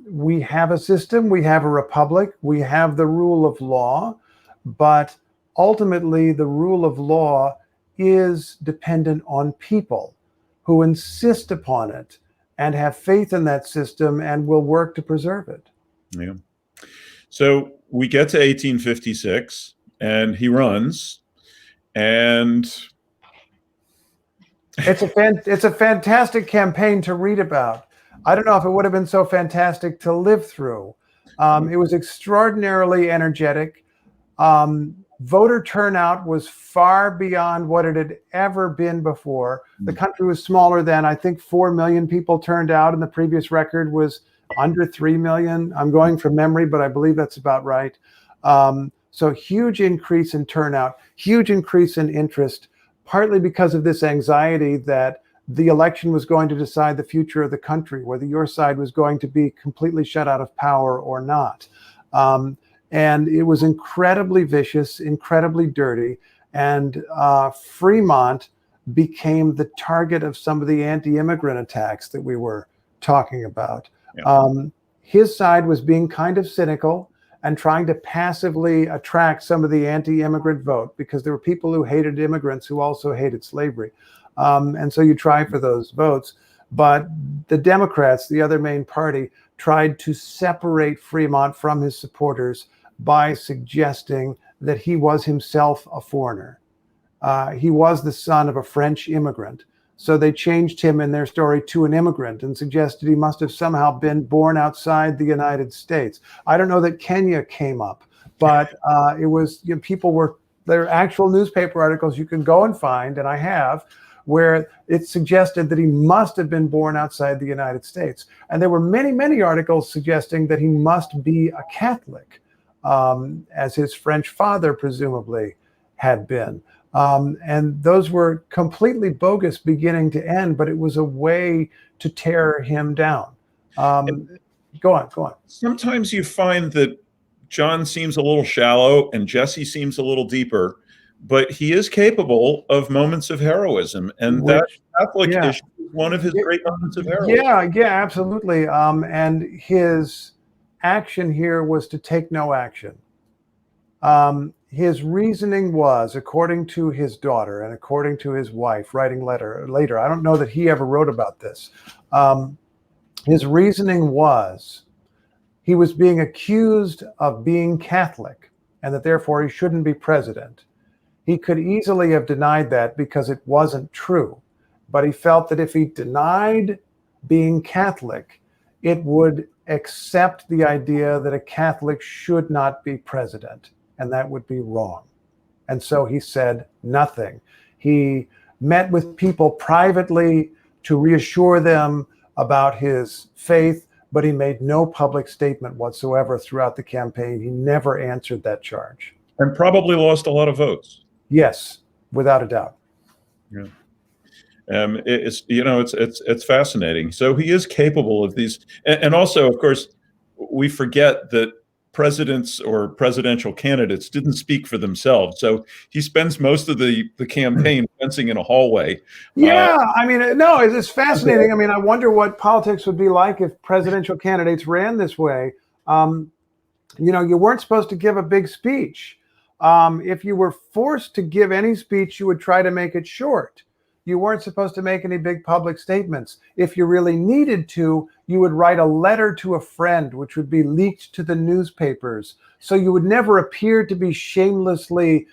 Speaker 2: We have a system, we have a republic, we have the rule of law, but ultimately the rule of law is dependent on people who insist upon it and have faith in that system and will work to preserve it.
Speaker 3: Yeah. So we get to 1856 and he runs, and
Speaker 2: it's a fantastic campaign to read about. I don't know if it would have been so fantastic to live through. It was extraordinarily energetic. Voter turnout was far beyond what it had ever been before. The country was smaller then. I think 4 million people turned out, and the previous record was under 3 million. I'm going from memory, but I believe that's about right. So huge increase in turnout, huge increase in interest, partly because of this anxiety that the election was going to decide the future of the country, whether your side was going to be completely shut out of power or not. And it was incredibly vicious, incredibly dirty. And Frémont became the target of some of the anti-immigrant attacks that we were talking about. Yeah. His side was being kind of cynical and trying to passively attract some of the anti-immigrant vote, because there were people who hated immigrants who also hated slavery. And so you try for those votes. But the Democrats, the other main party, tried to separate Frémont from his supporters by suggesting that he was himself a foreigner. He was the son of a French immigrant. So they changed him in their story to an immigrant and suggested he must have somehow been born outside the United States. I don't know that Kenya came up, but it was, there are actual newspaper articles you can go and find, and I have, where it suggested that he must have been born outside the United States. And there were many, many articles suggesting that he must be a Catholic, as his French father presumably had been. And those were completely bogus beginning to end, but it was a way to tear him down. Go on.
Speaker 3: Sometimes you find that John seems a little shallow and Jessie seems a little deeper, but he is capable of moments of heroism. And that Catholic issue is one of his great moments of heroism.
Speaker 2: Yeah, absolutely. And his action here was to take no action. His reasoning was, according to his daughter and according to his wife, writing later, I don't know that he ever wrote about this. His reasoning was he was being accused of being Catholic and that therefore he shouldn't be president. He could easily have denied that because it wasn't true, but he felt that if he denied being Catholic, it would accept the idea that a Catholic should not be president, and that would be wrong. And so he said nothing. He met with people privately to reassure them about his faith, but he made no public statement whatsoever throughout the campaign. He never answered that charge.
Speaker 3: And probably lost a lot of votes.
Speaker 2: Yes, without a doubt.
Speaker 3: Yeah. It's fascinating. So he is capable of these, and also, of course, we forget that presidents or presidential candidates didn't speak for themselves. So he spends most of the campaign fencing in a hallway.
Speaker 2: Yeah, it's fascinating. I mean, I wonder what politics would be like if presidential candidates ran this way. You weren't supposed to give a big speech. If you were forced to give any speech, you would try to make it short. You weren't supposed to make any big public statements. If you really needed to, you would write a letter to a friend, which would be leaked to the newspapers. So you would never appear to be shamelessly,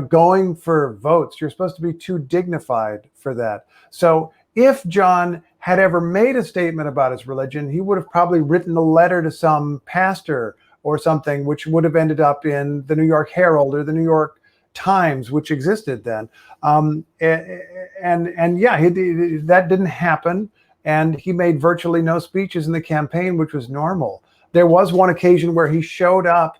Speaker 2: going for votes. You're supposed to be too dignified for that. So if John had ever made a statement about his religion, he would have probably written a letter to some pastor or something, which would have ended up in the New York Herald or the New York Times, which existed then. That didn't happen. And he made virtually no speeches in the campaign, which was normal. There was one occasion where he showed up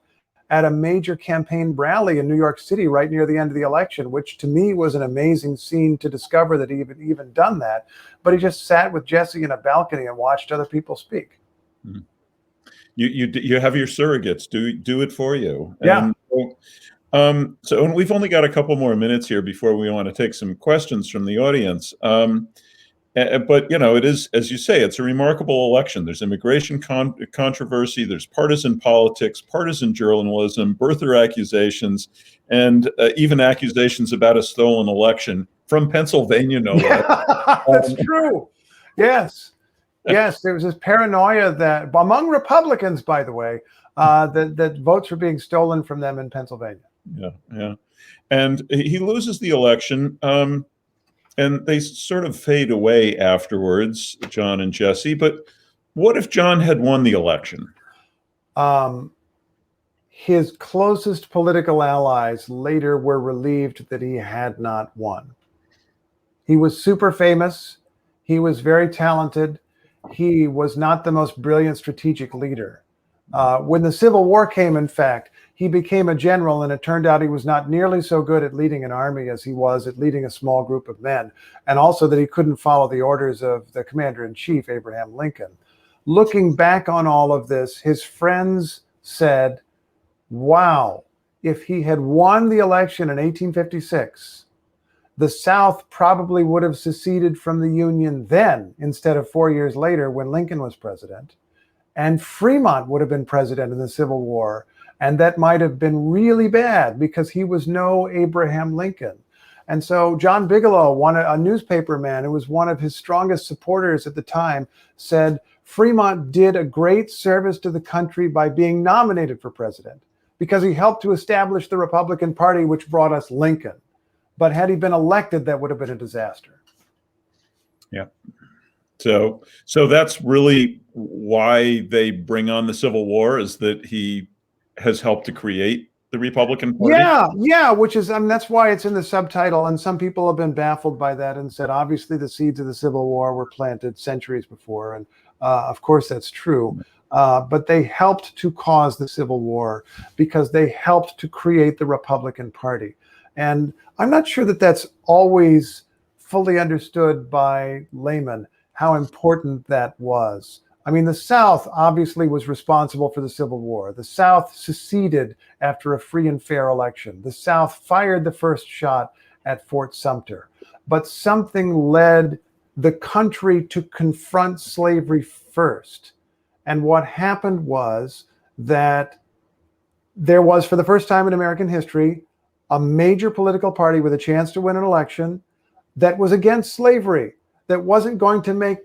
Speaker 2: at a major campaign rally in New York City right near the end of the election, which to me was an amazing scene to discover that he had even done that. But he just sat with Jessie in a balcony and watched other people speak.
Speaker 3: Mm-hmm. You have your surrogates do it for you.
Speaker 2: Yeah.
Speaker 3: And we've only got a couple more minutes here before we want to take some questions from the audience. But, it is, as you say, it's a remarkable election. There's immigration controversy, there's partisan politics, partisan journalism, birther accusations, and even accusations about a stolen election from Pennsylvania, no less.
Speaker 2: That's true. Yes. Yes, there was this paranoia that among Republicans, by the way, that votes were being stolen from them in Pennsylvania.
Speaker 3: Yeah. And he loses the election, and they sort of fade away afterwards, John and Jessie. But what if John had won the election?
Speaker 2: His closest political allies later were relieved that he had not won. He was super famous. He was very talented. He was not the most brilliant strategic leader. When the Civil War came, in fact, he became a general, and it turned out he was not nearly so good at leading an army as he was at leading a small group of men, and also that he couldn't follow the orders of the commander-in-chief, Abraham Lincoln. Looking back on all of this, his friends said, wow, if he had won the election in 1856, the South probably would have seceded from the Union then instead of 4 years later when Lincoln was president. And Frémont would have been president in the Civil War. And that might have been really bad because he was no Abraham Lincoln. And so John Bigelow, a newspaper man who was one of his strongest supporters at the time, said Frémont did a great service to the country by being nominated for president because he helped to establish the Republican Party, which brought us Lincoln. But had he been elected, that would have been a disaster.
Speaker 3: Yeah. So that's really why they bring on the Civil War, is that he has helped to create the Republican Party?
Speaker 2: Yeah, which is, that's why it's in the subtitle. And some people have been baffled by that and said, obviously, the seeds of the Civil War were planted centuries before. And of course, that's true. But they helped to cause the Civil War because they helped to create the Republican Party. And I'm not sure that that's always fully understood by laymen, how important that was. I mean, the South obviously was responsible for the Civil War. The South seceded after a free and fair election. The South fired the first shot at Fort Sumter. But something led the country to confront slavery first. And what happened was that there was, for the first time in American history, a major political party with a chance to win an election that was against slavery, that wasn't going to make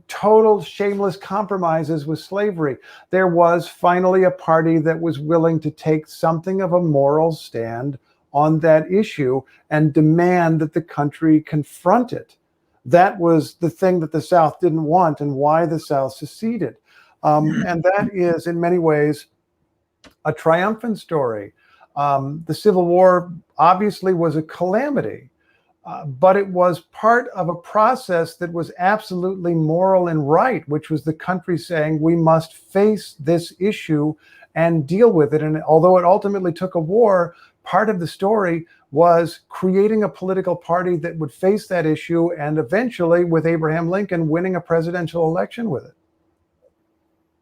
Speaker 2: total shameless compromises with slavery. There was finally a party that was willing to take something of a moral stand on that issue and demand that the country confront it. That was the thing that the South didn't want and why the South seceded. And that is, in many ways, a triumphant story. The Civil War obviously was a calamity, but it was part of a process that was absolutely moral and right, which was the country saying we must face this issue and deal with it. And although it ultimately took a war, part of the story was creating a political party that would face that issue and eventually, with Abraham Lincoln, winning a presidential election with it.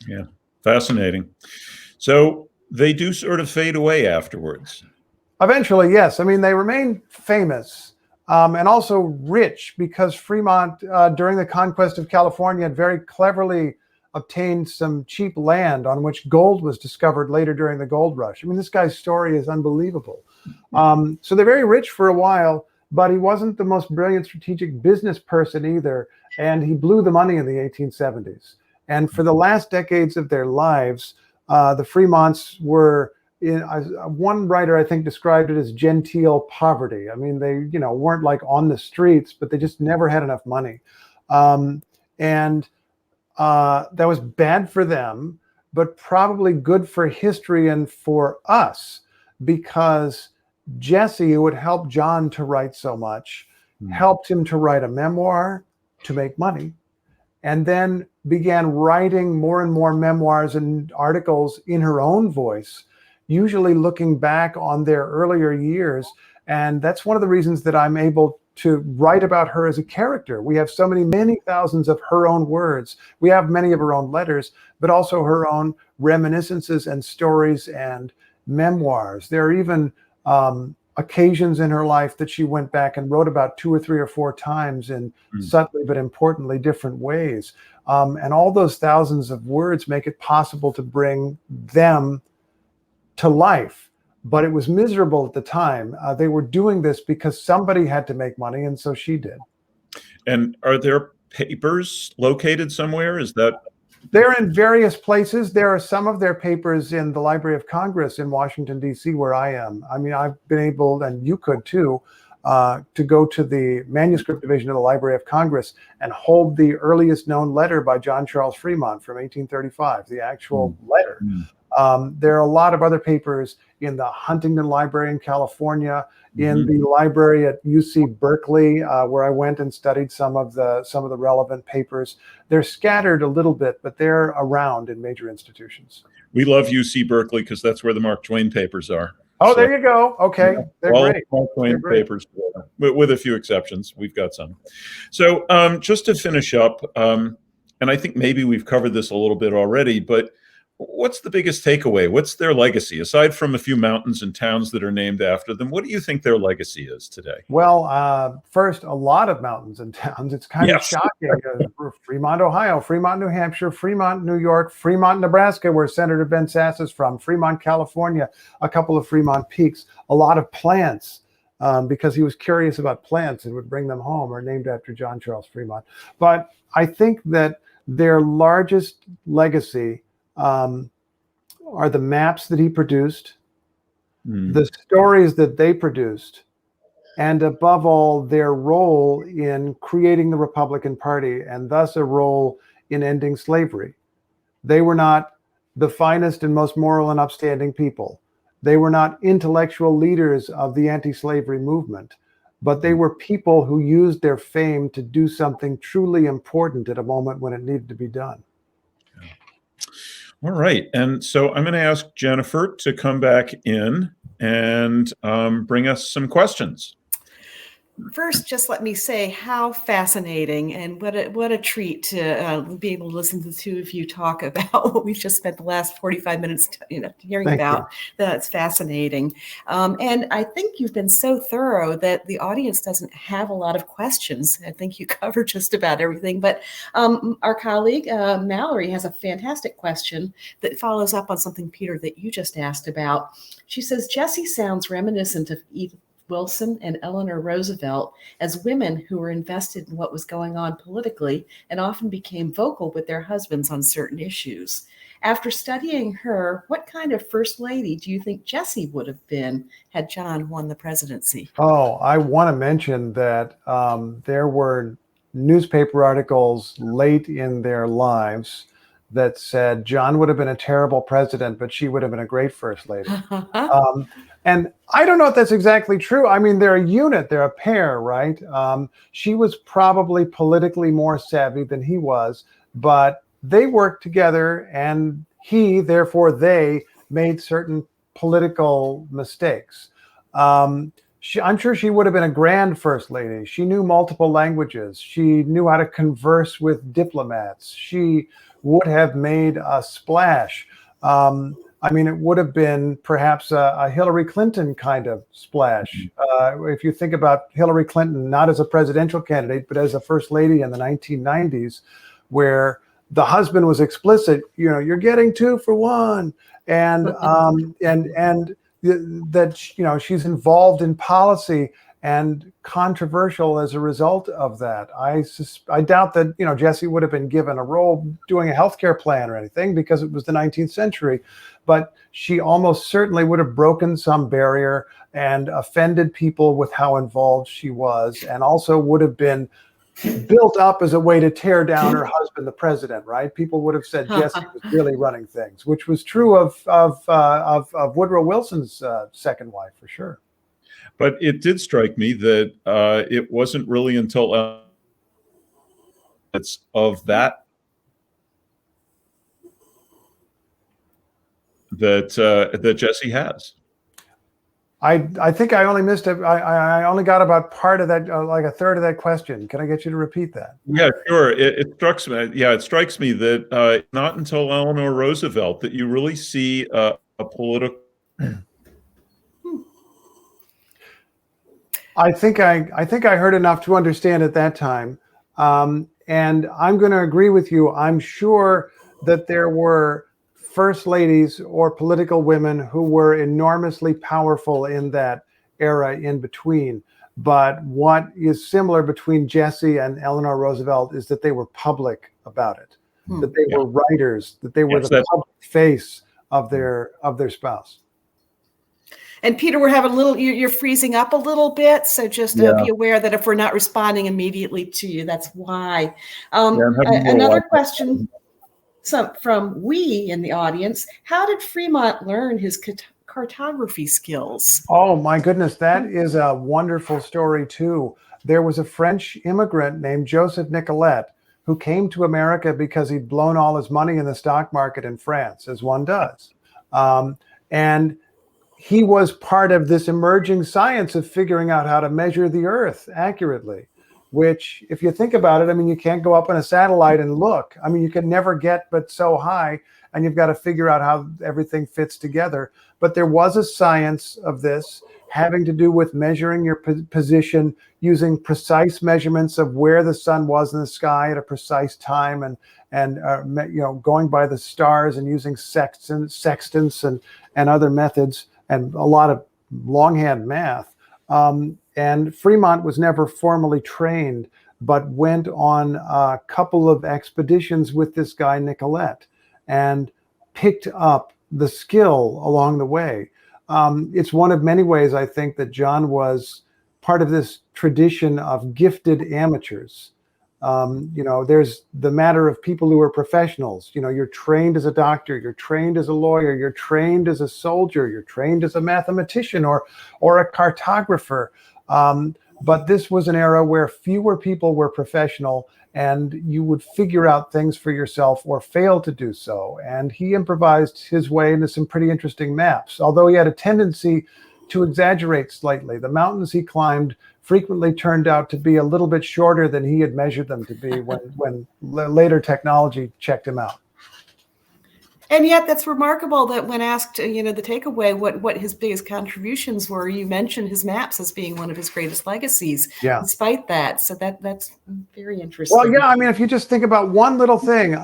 Speaker 3: Yeah, fascinating. So they do sort of fade away afterwards.
Speaker 2: Eventually, yes. I mean, they remain famous and also rich because Frémont, during the conquest of California, had very cleverly obtained some cheap land on which gold was discovered later during the gold rush. I mean, this guy's story is unbelievable. So they're very rich for a while, but he wasn't the most brilliant strategic business person either. And he blew the money in the 1870s. And for the last decades of their lives, the Frémonts were, one writer I think described it as genteel poverty. I mean, they weren't like on the streets, but they just never had enough money. And that was bad for them, but probably good for history and for us, because Jessie, who had helped John to write so much, helped him to write a memoir to make money, and then began writing more and more memoirs and articles in her own voice, usually looking back on their earlier years. And that's one of the reasons that I'm able to write about her as a character. We have so many thousands of her own words. We have many of her own letters, but also her own reminiscences and stories and memoirs. There are even occasions in her life that she went back and wrote about 2 or 3 or 4 times in subtly but importantly different ways. And all those thousands of words make it possible to bring them to life. But it was miserable at the time. They were doing this because somebody had to make money, and so she did.
Speaker 3: And are there papers located somewhere? Is that?
Speaker 2: They're in various places. There are some of their papers in the Library of Congress in Washington, D.C., where I am. I mean, I've been able, and you could too, to go to the manuscript division of the Library of Congress and hold the earliest known letter by John Charles Frémont from 1835, the actual letter. There are a lot of other papers in the Huntington Library in California, in the library at UC Berkeley, where I went and studied some of the relevant papers. They're scattered a little bit, but they're around in major institutions.
Speaker 3: We love UC Berkeley because that's where the Mark Twain papers are.
Speaker 2: Oh, so, there you go. Okay, they're
Speaker 3: all
Speaker 2: great.
Speaker 3: Mark Twain papers, with a few exceptions. We've got some. So just to finish up, and I think maybe we've covered this a little bit already, but what's the biggest takeaway? What's their legacy? Aside from a few mountains and towns that are named after them, what do you think their legacy is today?
Speaker 2: Well, first, a lot of mountains and towns. It's kind of shocking. Fremont, Ohio, Fremont, New Hampshire, Fremont, New York, Fremont, Nebraska, where Senator Ben Sasse is from, Fremont, California, a couple of Fremont peaks, a lot of plants, because he was curious about plants and would bring them home, are named after John Charles Frémont. But I think that their largest legacy are the maps that he produced, the stories that they produced, and above all, their role in creating the Republican Party and thus a role in ending slavery. They were not the finest and most moral and upstanding people. They were not intellectual leaders of the anti-slavery movement, but they were people who used their fame to do something truly important at a moment when it needed to be done.
Speaker 3: All right. And so I'm going to ask Jennifer to come back in and bring us some questions.
Speaker 1: First, just let me say how fascinating and what a treat to be able to listen to the two of you talk about what we've just spent the last 45 minutes hearing about. That's fascinating. And I think you've been so thorough that the audience doesn't have a lot of questions. I think you covered just about everything. But our colleague, Mallory, has a fantastic question that follows up on something, Peter, that you just asked about. She says, Jessie sounds reminiscent of Edith Wilson and Eleanor Roosevelt as women who were invested in what was going on politically and often became vocal with their husbands on certain issues. After studying her, what kind of first lady do you think Jessie would have been had John won the presidency?
Speaker 2: Oh, I want to mention that there were newspaper articles late in their lives that said John would have been a terrible president, but she would have been a great first lady. And I don't know if that's exactly true. I mean, they're a unit, they're a pair, right? She was probably politically more savvy than he was, but they worked together and therefore they made certain political mistakes. I'm sure she would have been a grand first lady. She knew multiple languages. She knew how to converse with diplomats. She would have made a splash. I mean, it would have been perhaps a Hillary Clinton kind of splash. If you think about Hillary Clinton, not as a presidential candidate, but as a first lady in the 1990s, where the husband was explicit, you're getting 2 for 1. And that, she's involved in policy and controversial as a result of that. I doubt that, Jessie would have been given a role doing a healthcare plan or anything because it was the 19th century, but she almost certainly would have broken some barrier and offended people with how involved she was, and also would have been built up as a way to tear down her husband, the president, right? People would have said Jessie was really running things, which was true of Woodrow Wilson's second wife, for sure.
Speaker 3: But it did strike me that it wasn't really until it's of that Jessie has.
Speaker 2: I think I only missed it. I only got about part of that, like a third of that question. Can I get you to repeat that?
Speaker 3: Yeah, sure. It strikes me. Yeah, it strikes me that not until Eleanor Roosevelt that you really see a political.
Speaker 2: I think I heard enough to understand at that time. And I'm going to agree with you. I'm sure that there were first ladies or political women who were enormously powerful in that era in between. But what is similar between Jessie and Eleanor Roosevelt is that they were public about it, that they were writers, that they were the public face of their spouse.
Speaker 1: And Pieter, we're having a little, you're freezing up a little bit. So just be aware that if we're not responding immediately to you, that's why. Another question from we in the audience, how did Frémont learn his cartography skills?
Speaker 2: Oh my goodness, that is a wonderful story too. There was a French immigrant named Joseph Nicolet who came to America because he'd blown all his money in the stock market in France, as one does. And he was part of this emerging science of figuring out how to measure the Earth accurately, which, if you think about it, I mean, you can't go up on a satellite and look. I mean, you can never get but so high, and you've got to figure out how everything fits together. But there was a science of this having to do with measuring your position, using precise measurements of where the sun was in the sky at a precise time, and going by the stars and using sextants and other methods, and a lot of longhand math. And Frémont was never formally trained, but went on a couple of expeditions with this guy, Nicolet, and picked up the skill along the way. It's one of many ways, I think, that John was part of this tradition of gifted amateurs. There's the matter of people who are professionals. You're trained as a doctor, you're trained as a lawyer, you're trained as a soldier, you're trained as a mathematician or a cartographer. But this was an era where fewer people were professional, and you would figure out things for yourself or fail to do so. And he improvised his way into some pretty interesting maps, although he had a tendency to exaggerate slightly. The mountains he climbed frequently turned out to be a little bit shorter than he had measured them to be when later technology checked him out.
Speaker 1: And yet that's remarkable that when asked, the takeaway, what his biggest contributions were, you mentioned his maps as being one of his greatest legacies, despite that. So that's very interesting.
Speaker 2: Well, yeah, I mean, if you just think about one little thing,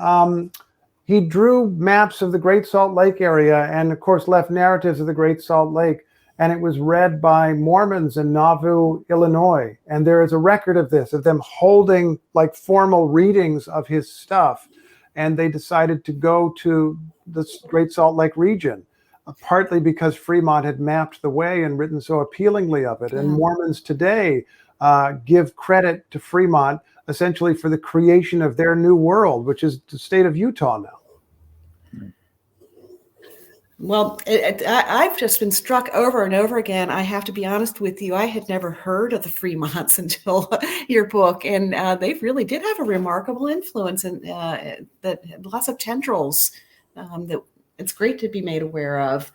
Speaker 2: he drew maps of the Great Salt Lake area and, of course, left narratives of the Great Salt Lake. And it was read by Mormons in Nauvoo, Illinois. And there is a record of this, of them holding like formal readings of his stuff. And they decided to go to the Great Salt Lake region, partly because Frémont had mapped the way and written so appealingly of it. And Mormons today give credit to Frémont essentially for the creation of their new world, which is the state of Utah now.
Speaker 1: Well, I've just been struck over and over again. I have to be honest with you. I had never heard of the Frémonts until your book, and they really did have a remarkable influence, and that lots of tendrils that it's great to be made aware of.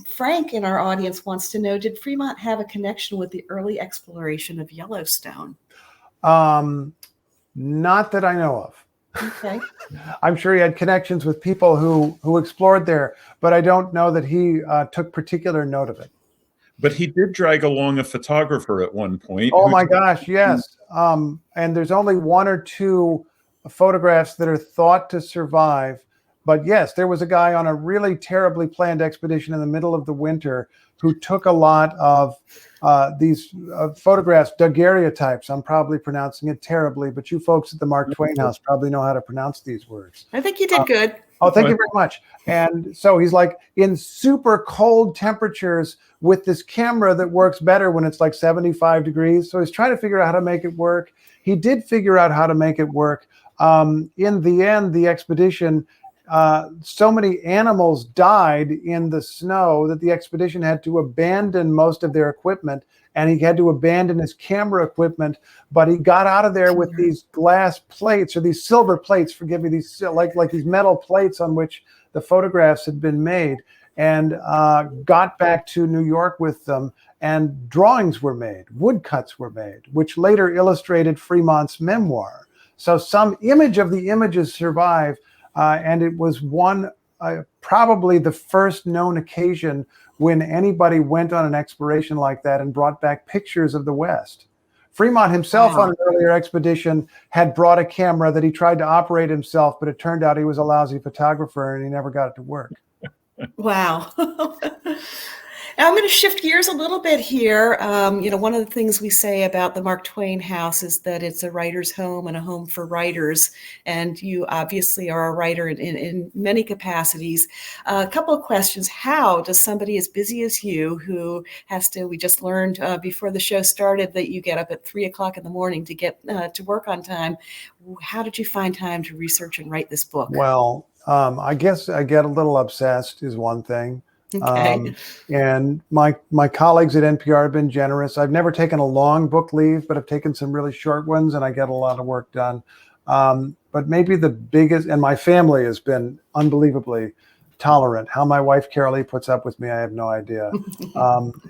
Speaker 1: Frank in our audience wants to know, did Frémont have a connection with the early exploration of Yellowstone?
Speaker 2: Not that I know of.
Speaker 1: Okay.
Speaker 2: I'm sure he had connections with people who explored there, but I don't know that he took particular note of it.
Speaker 3: But he did drag along a photographer at one point.
Speaker 2: Oh my gosh, yes. And there's only one or two photographs that are thought to survive. But yes, there was a guy on a really terribly planned expedition in the middle of the winter who took a lot of these photographs, daguerreotypes. I'm probably pronouncing it terribly, but you folks at the Mark Twain House probably know how to pronounce these words.
Speaker 1: I think you did good.
Speaker 2: Oh, thank you very much. And so he's like in super cold temperatures with this camera that works better when it's like 75 degrees. So he's trying to figure out how to make it work. He did figure out how to make it work. In the end, the expedition, so many animals died in the snow that the expedition had to abandon most of their equipment, and he had to abandon his camera equipment. But he got out of there with these glass plates, or these silver plates, forgive me, these like these metal plates on which the photographs had been made, and got back to New York with them. And drawings were made, woodcuts were made, which later illustrated Frémont's memoir. So some image of the images survive. And it was one probably the first known occasion when anybody went on an exploration like that and brought back pictures of the West. Frémont himself on an earlier expedition had brought a camera that he tried to operate himself, but it turned out he was a lousy photographer and he never got it to work.
Speaker 1: Wow. Now I'm going to shift gears a little bit here. One of the things we say about the Mark Twain House is that it's a writer's home and a home for writers. And you obviously are a writer in many capacities. A couple of questions. How does somebody as busy as you, who has to, we just learned before the show started that you get up at 3:00 in the morning to get to work on time. How did you find time to research and write this book?
Speaker 2: Well, I guess I get a little obsessed is one thing.
Speaker 1: Okay.
Speaker 2: And my colleagues at NPR have been generous. I've never taken a long book leave, but I've taken some really short ones and I get a lot of work done. But maybe the biggest, and my family has been unbelievably tolerant. How my wife Carolee puts up with me, I have no idea.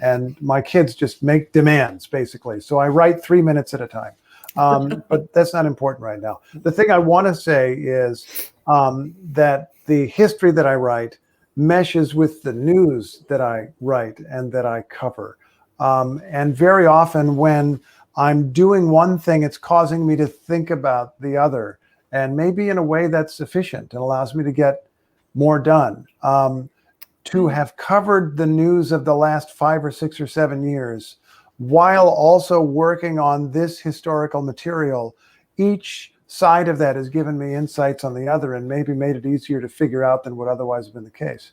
Speaker 2: And my kids just make demands, basically. So I write 3 minutes at a time. But that's not important right now. The thing I want to say is that the history that I write meshes with the news that I write and that I cover. And very often when I'm doing one thing, it's causing me to think about the other. And maybe in a way that's efficient and allows me to get more done. To have covered the news of the last 5 or 6 or 7 years, while also working on this historical material, each side of that has given me insights on the other and maybe made it easier to figure out than would otherwise have been the case.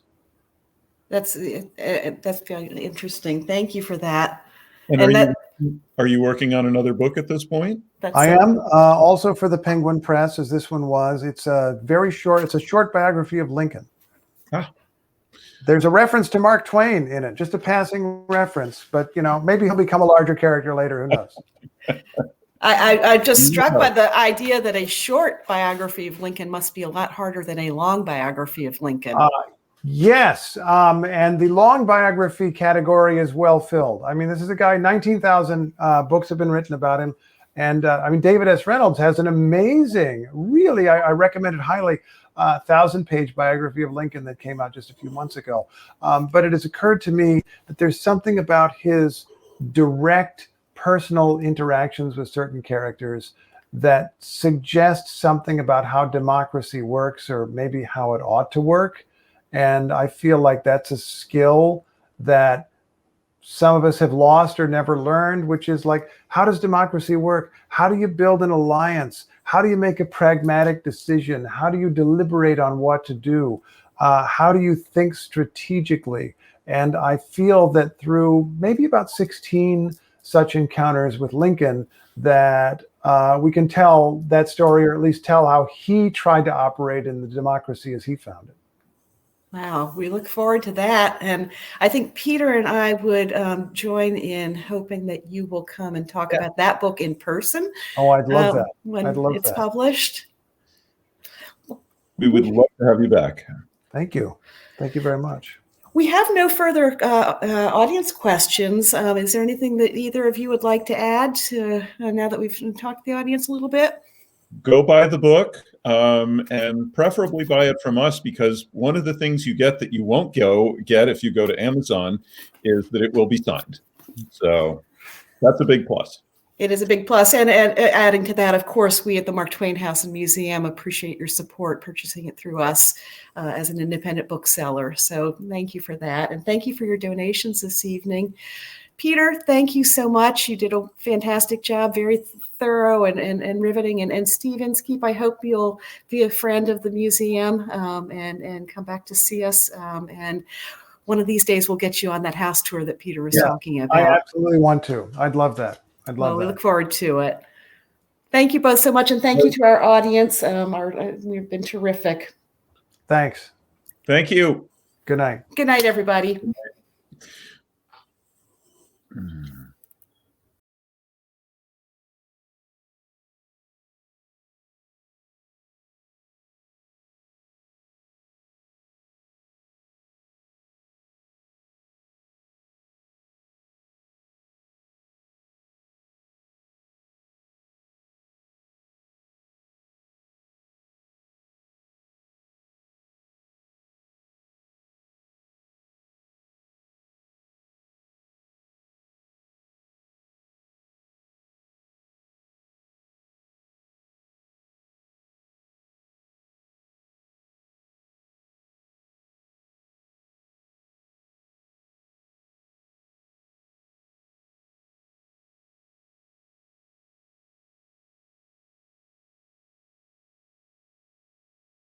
Speaker 1: That's very interesting. Thank you for that.
Speaker 3: And are you working on another book at this point?
Speaker 2: I am also for the Penguin Press, as this one was. It's a very short. It's a short biography of Lincoln.
Speaker 3: Ah.
Speaker 2: There's a reference to Mark Twain in it, just a passing reference. But maybe he'll become a larger character later. Who knows?
Speaker 1: I'm just struck by the idea that a short biography of Lincoln must be a lot harder than a long biography of Lincoln.
Speaker 2: Yes, and the long biography category is well filled. I mean, this is a guy, 19,000 books have been written about him. And David S. Reynolds has an amazing, really, I recommend it highly, 1,000-page biography of Lincoln that came out just a few months ago. But it has occurred to me that there's something about his direct personal interactions with certain characters that suggests something about how democracy works, or maybe how it ought to work. And I feel like that's a skill that some of us have lost or never learned, which is like, how does democracy work? How do you build an alliance? How do you make a pragmatic decision? How do you deliberate on what to do? How do you think strategically? And I feel that through maybe about 16 such encounters with Lincoln, that we can tell that story, or at least tell how he tried to operate in the democracy as he found it.
Speaker 1: Wow, we look forward to that. And I think Pieter and I would join in hoping that you will come and talk about that book in person.
Speaker 2: Oh, I'd love that.
Speaker 1: When
Speaker 2: I'd love
Speaker 1: it's
Speaker 2: that.
Speaker 1: Published.
Speaker 3: We would love to have you back.
Speaker 2: Thank you. Thank you very much.
Speaker 1: We have no further audience questions. Is there anything that either of you would like to add to, now that we've talked to the audience a little bit?
Speaker 3: Go buy the book, and preferably buy it from us, because one of the things you get that you won't get if you go to Amazon is that it will be signed. So that's a big plus.
Speaker 1: It is a big plus. And adding to that, of course, we at the Mark Twain House and Museum appreciate your support purchasing it through us as an independent bookseller. So thank you for that. And thank you for your donations this evening. Pieter, thank you so much. You did a fantastic job, very thorough and riveting. And Steve Inskeep, I hope you'll be a friend of the museum and come back to see us. And one of these days we'll get you on that house tour that Pieter was talking about.
Speaker 2: I absolutely want to. I'd love that.
Speaker 1: We look forward to it. Thank you both so much. And thank you to our audience. We've been terrific.
Speaker 2: Thanks.
Speaker 3: Thank you.
Speaker 2: Good night.
Speaker 1: Good night, everybody.
Speaker 3: Mm.